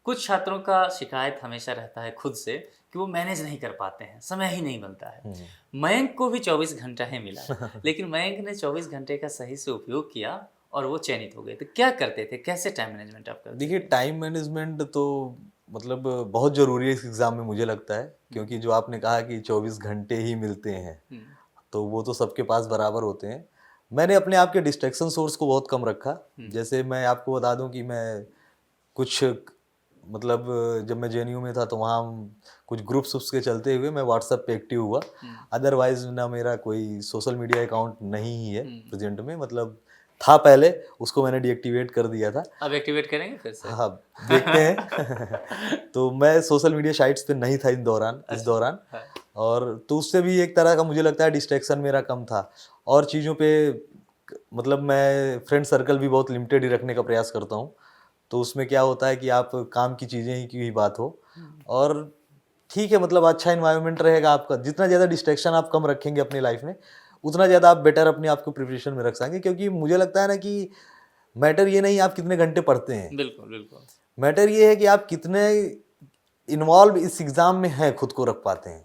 कुछ छात्रों का शिकायत हमेशा रहता है खुद से कि वो मैनेज नहीं कर पाते हैं, समय ही नहीं मिलता है। मयंक को भी 24 घंटा ही मिला लेकिन मयंक ने 24 घंटे का सही से उपयोग किया और वो चयनित हो गए। तो क्या करते थे, कैसे टाइम मैनेजमेंट आप करते? देखिए, टाइम मैनेजमेंट तो मतलब बहुत ज़रूरी है इस एग्ज़ाम में मुझे लगता है, क्योंकि जो आपने कहा कि 24 घंटे ही मिलते हैं, तो वो तो सबके पास बराबर होते हैं। मैंने अपने आप के डिस्ट्रैक्शन सोर्स को बहुत कम रखा। जैसे मैं आपको बता दूं कि मैं कुछ मतलब जब मैं जेएनयू में था तो वहाँ कुछ ग्रुप्स के चलते हुए मैं व्हाट्सएप पे एक्टिव हुआ। अदरवाइज ना मेरा कोई सोशल मीडिया अकाउंट नहीं ही है प्रेजेंट में, मतलब था पहले, उसको मैंने डीएक्टिवेट कर दिया था। अब एक्टिवेट करेंगे फिर से? हाँ, देखते हैं। तो मैं सोशल मीडिया साइट्स पे नहीं था इस दौरान। और तो उससे भी एक तरह का मुझे लगता है डिस्ट्रैक्शन मेरा कम था। और चीज़ों पे मतलब मैं फ्रेंड सर्कल भी बहुत लिमिटेड ही रखने का प्रयास करता हूँ। तो उसमें क्या होता है कि आप काम की चीज़ें ही की बात हो, और ठीक है, मतलब अच्छा इन्वायरमेंट रहेगा आपका। जितना ज़्यादा डिस्ट्रैक्शन आप कम रखेंगे अपनी लाइफ में, उतना ज़्यादा आप बेटर अपने आप को प्रिपरेशन में रख सकेंगे। क्योंकि मुझे लगता है ना कि मैटर ये नहीं आप कितने घंटे पढ़ते हैं, बिल्कुल बिल्कुल, मैटर ये है कि आप कितने इन्वॉल्व इस एग्ज़ाम में हैं, खुद को रख पाते हैं।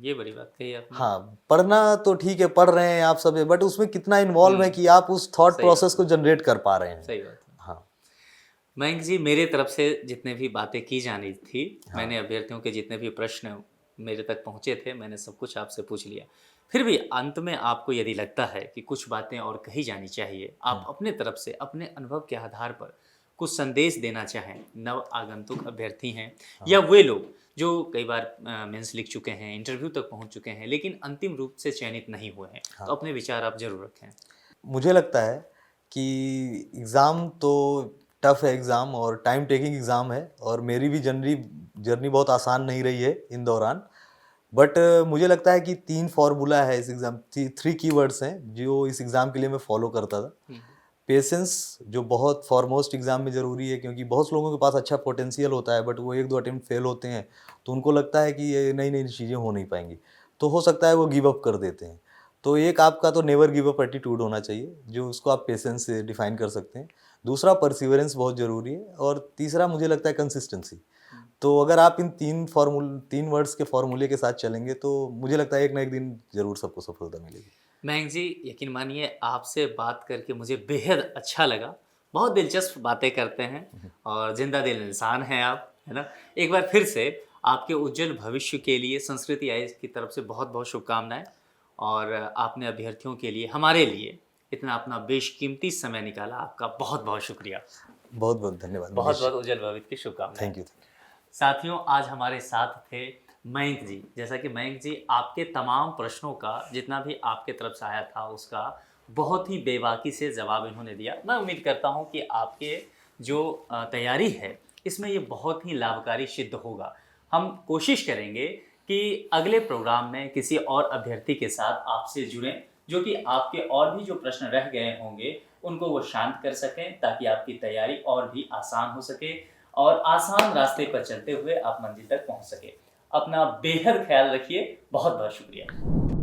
ये बड़ी बात कही आपने। हाँ, पढ़ना तो ठीक है, पढ़ रहे हैं आप सब, बट उसमें कितना इन्वॉल्व है कि आप उस थॉट प्रोसेस को जनरेट कर पा रहे हैं। सही बात है। हाँ, मयंक जी, मेरे तरफ से जितने भी बातें की जानी थी, मैंने अभ्यर्थियों के जितने भी प्रश्न मेरे तक पहुंचे थे, मैंने सब कुछ आपसे पूछ लिया। फिर भी अंत में आपको यदि लगता है कि कुछ बातें और कही जानी चाहिए, आप अपने तरफ से अपने अनुभव के आधार पर कुछ संदेश देना चाहें, नव आगंतुक अभ्यर्थी हैं या वे लोग जो कई बार मेंस लिख चुके हैं, इंटरव्यू तक पहुंच चुके हैं, लेकिन अंतिम रूप से चयनित नहीं हुए हैं, तो अपने विचार आप जरूर रखें। मुझे लगता है कि एग्ज़ाम तो टफ है एग्ज़ाम, और टाइम टेकिंग एग्ज़ाम है, और मेरी भी जर्नी बहुत आसान नहीं रही है इन दौरान। बट मुझे लगता है कि 3 फार्मूला है इस एग्ज़ाम, 3 कीवर्ड्स हैं जो इस एग्ज़ाम के लिए मैं फॉलो करता था। पेशेंस, जो बहुत फॉरमोस्ट एग्ज़ाम में ज़रूरी है, क्योंकि बहुत लोगों के पास अच्छा पोटेंशियल होता है, बट वो 1-2 अटेम्प्ट फेल होते हैं, तो उनको लगता है कि ये नई चीज़ें हो नहीं पाएंगी, तो हो सकता है वो गिव अप कर देते हैं। तो एक आपका तो नेवर गिव अप एटीट्यूड होना चाहिए, जो उसको आप पेशेंस से डिफाइन कर सकते हैं। दूसरा परसिवरेंस बहुत ज़रूरी है, और तीसरा मुझे लगता है कंसिस्टेंसी। तो अगर आप इन 3 वर्ड्स के फॉर्मूले के साथ चलेंगे, तो मुझे लगता है एक ना एक दिन ज़रूर सबको सफलता मिलेगी। मयंक जी, यकीन मानिए आपसे बात करके मुझे बेहद अच्छा लगा। बहुत दिलचस्प बातें करते हैं और जिंदा दिल इंसान हैं आप, है ना? एक बार फिर से आपके उज्जवल भविष्य के लिए संस्कृति आईएएस की तरफ से बहुत बहुत शुभकामनाएं। और आपने अभ्यर्थियों के लिए, हमारे लिए इतना अपना बेशकीमती समय निकाला, आपका बहुत बहुत शुक्रिया। बहुत बहुत धन्यवाद। बहुत बहुत उज्जवल भविष्य की शुभकामनाएं। Thank you. साथियों, आज हमारे साथ थे मयंक जी। जैसा कि मयंक जी आपके तमाम प्रश्नों का, जितना भी आपके तरफ से आया था, उसका बहुत ही बेबाकी से जवाब इन्होंने दिया। मैं उम्मीद करता हूं कि आपके जो तैयारी है, इसमें ये बहुत ही लाभकारी सिद्ध होगा। हम कोशिश करेंगे कि अगले प्रोग्राम में किसी और अभ्यर्थी के साथ आपसे जुड़ें, जो कि आपके और भी जो प्रश्न रह गए होंगे उनको वो शांत कर सकें, ताकि आपकी तैयारी और भी आसान हो सके और आसान रास्ते पर चलते हुए आप मंजिल तक पहुंच सके। अपना बेहद ख्याल रखिए। बहुत बहुत शुक्रिया।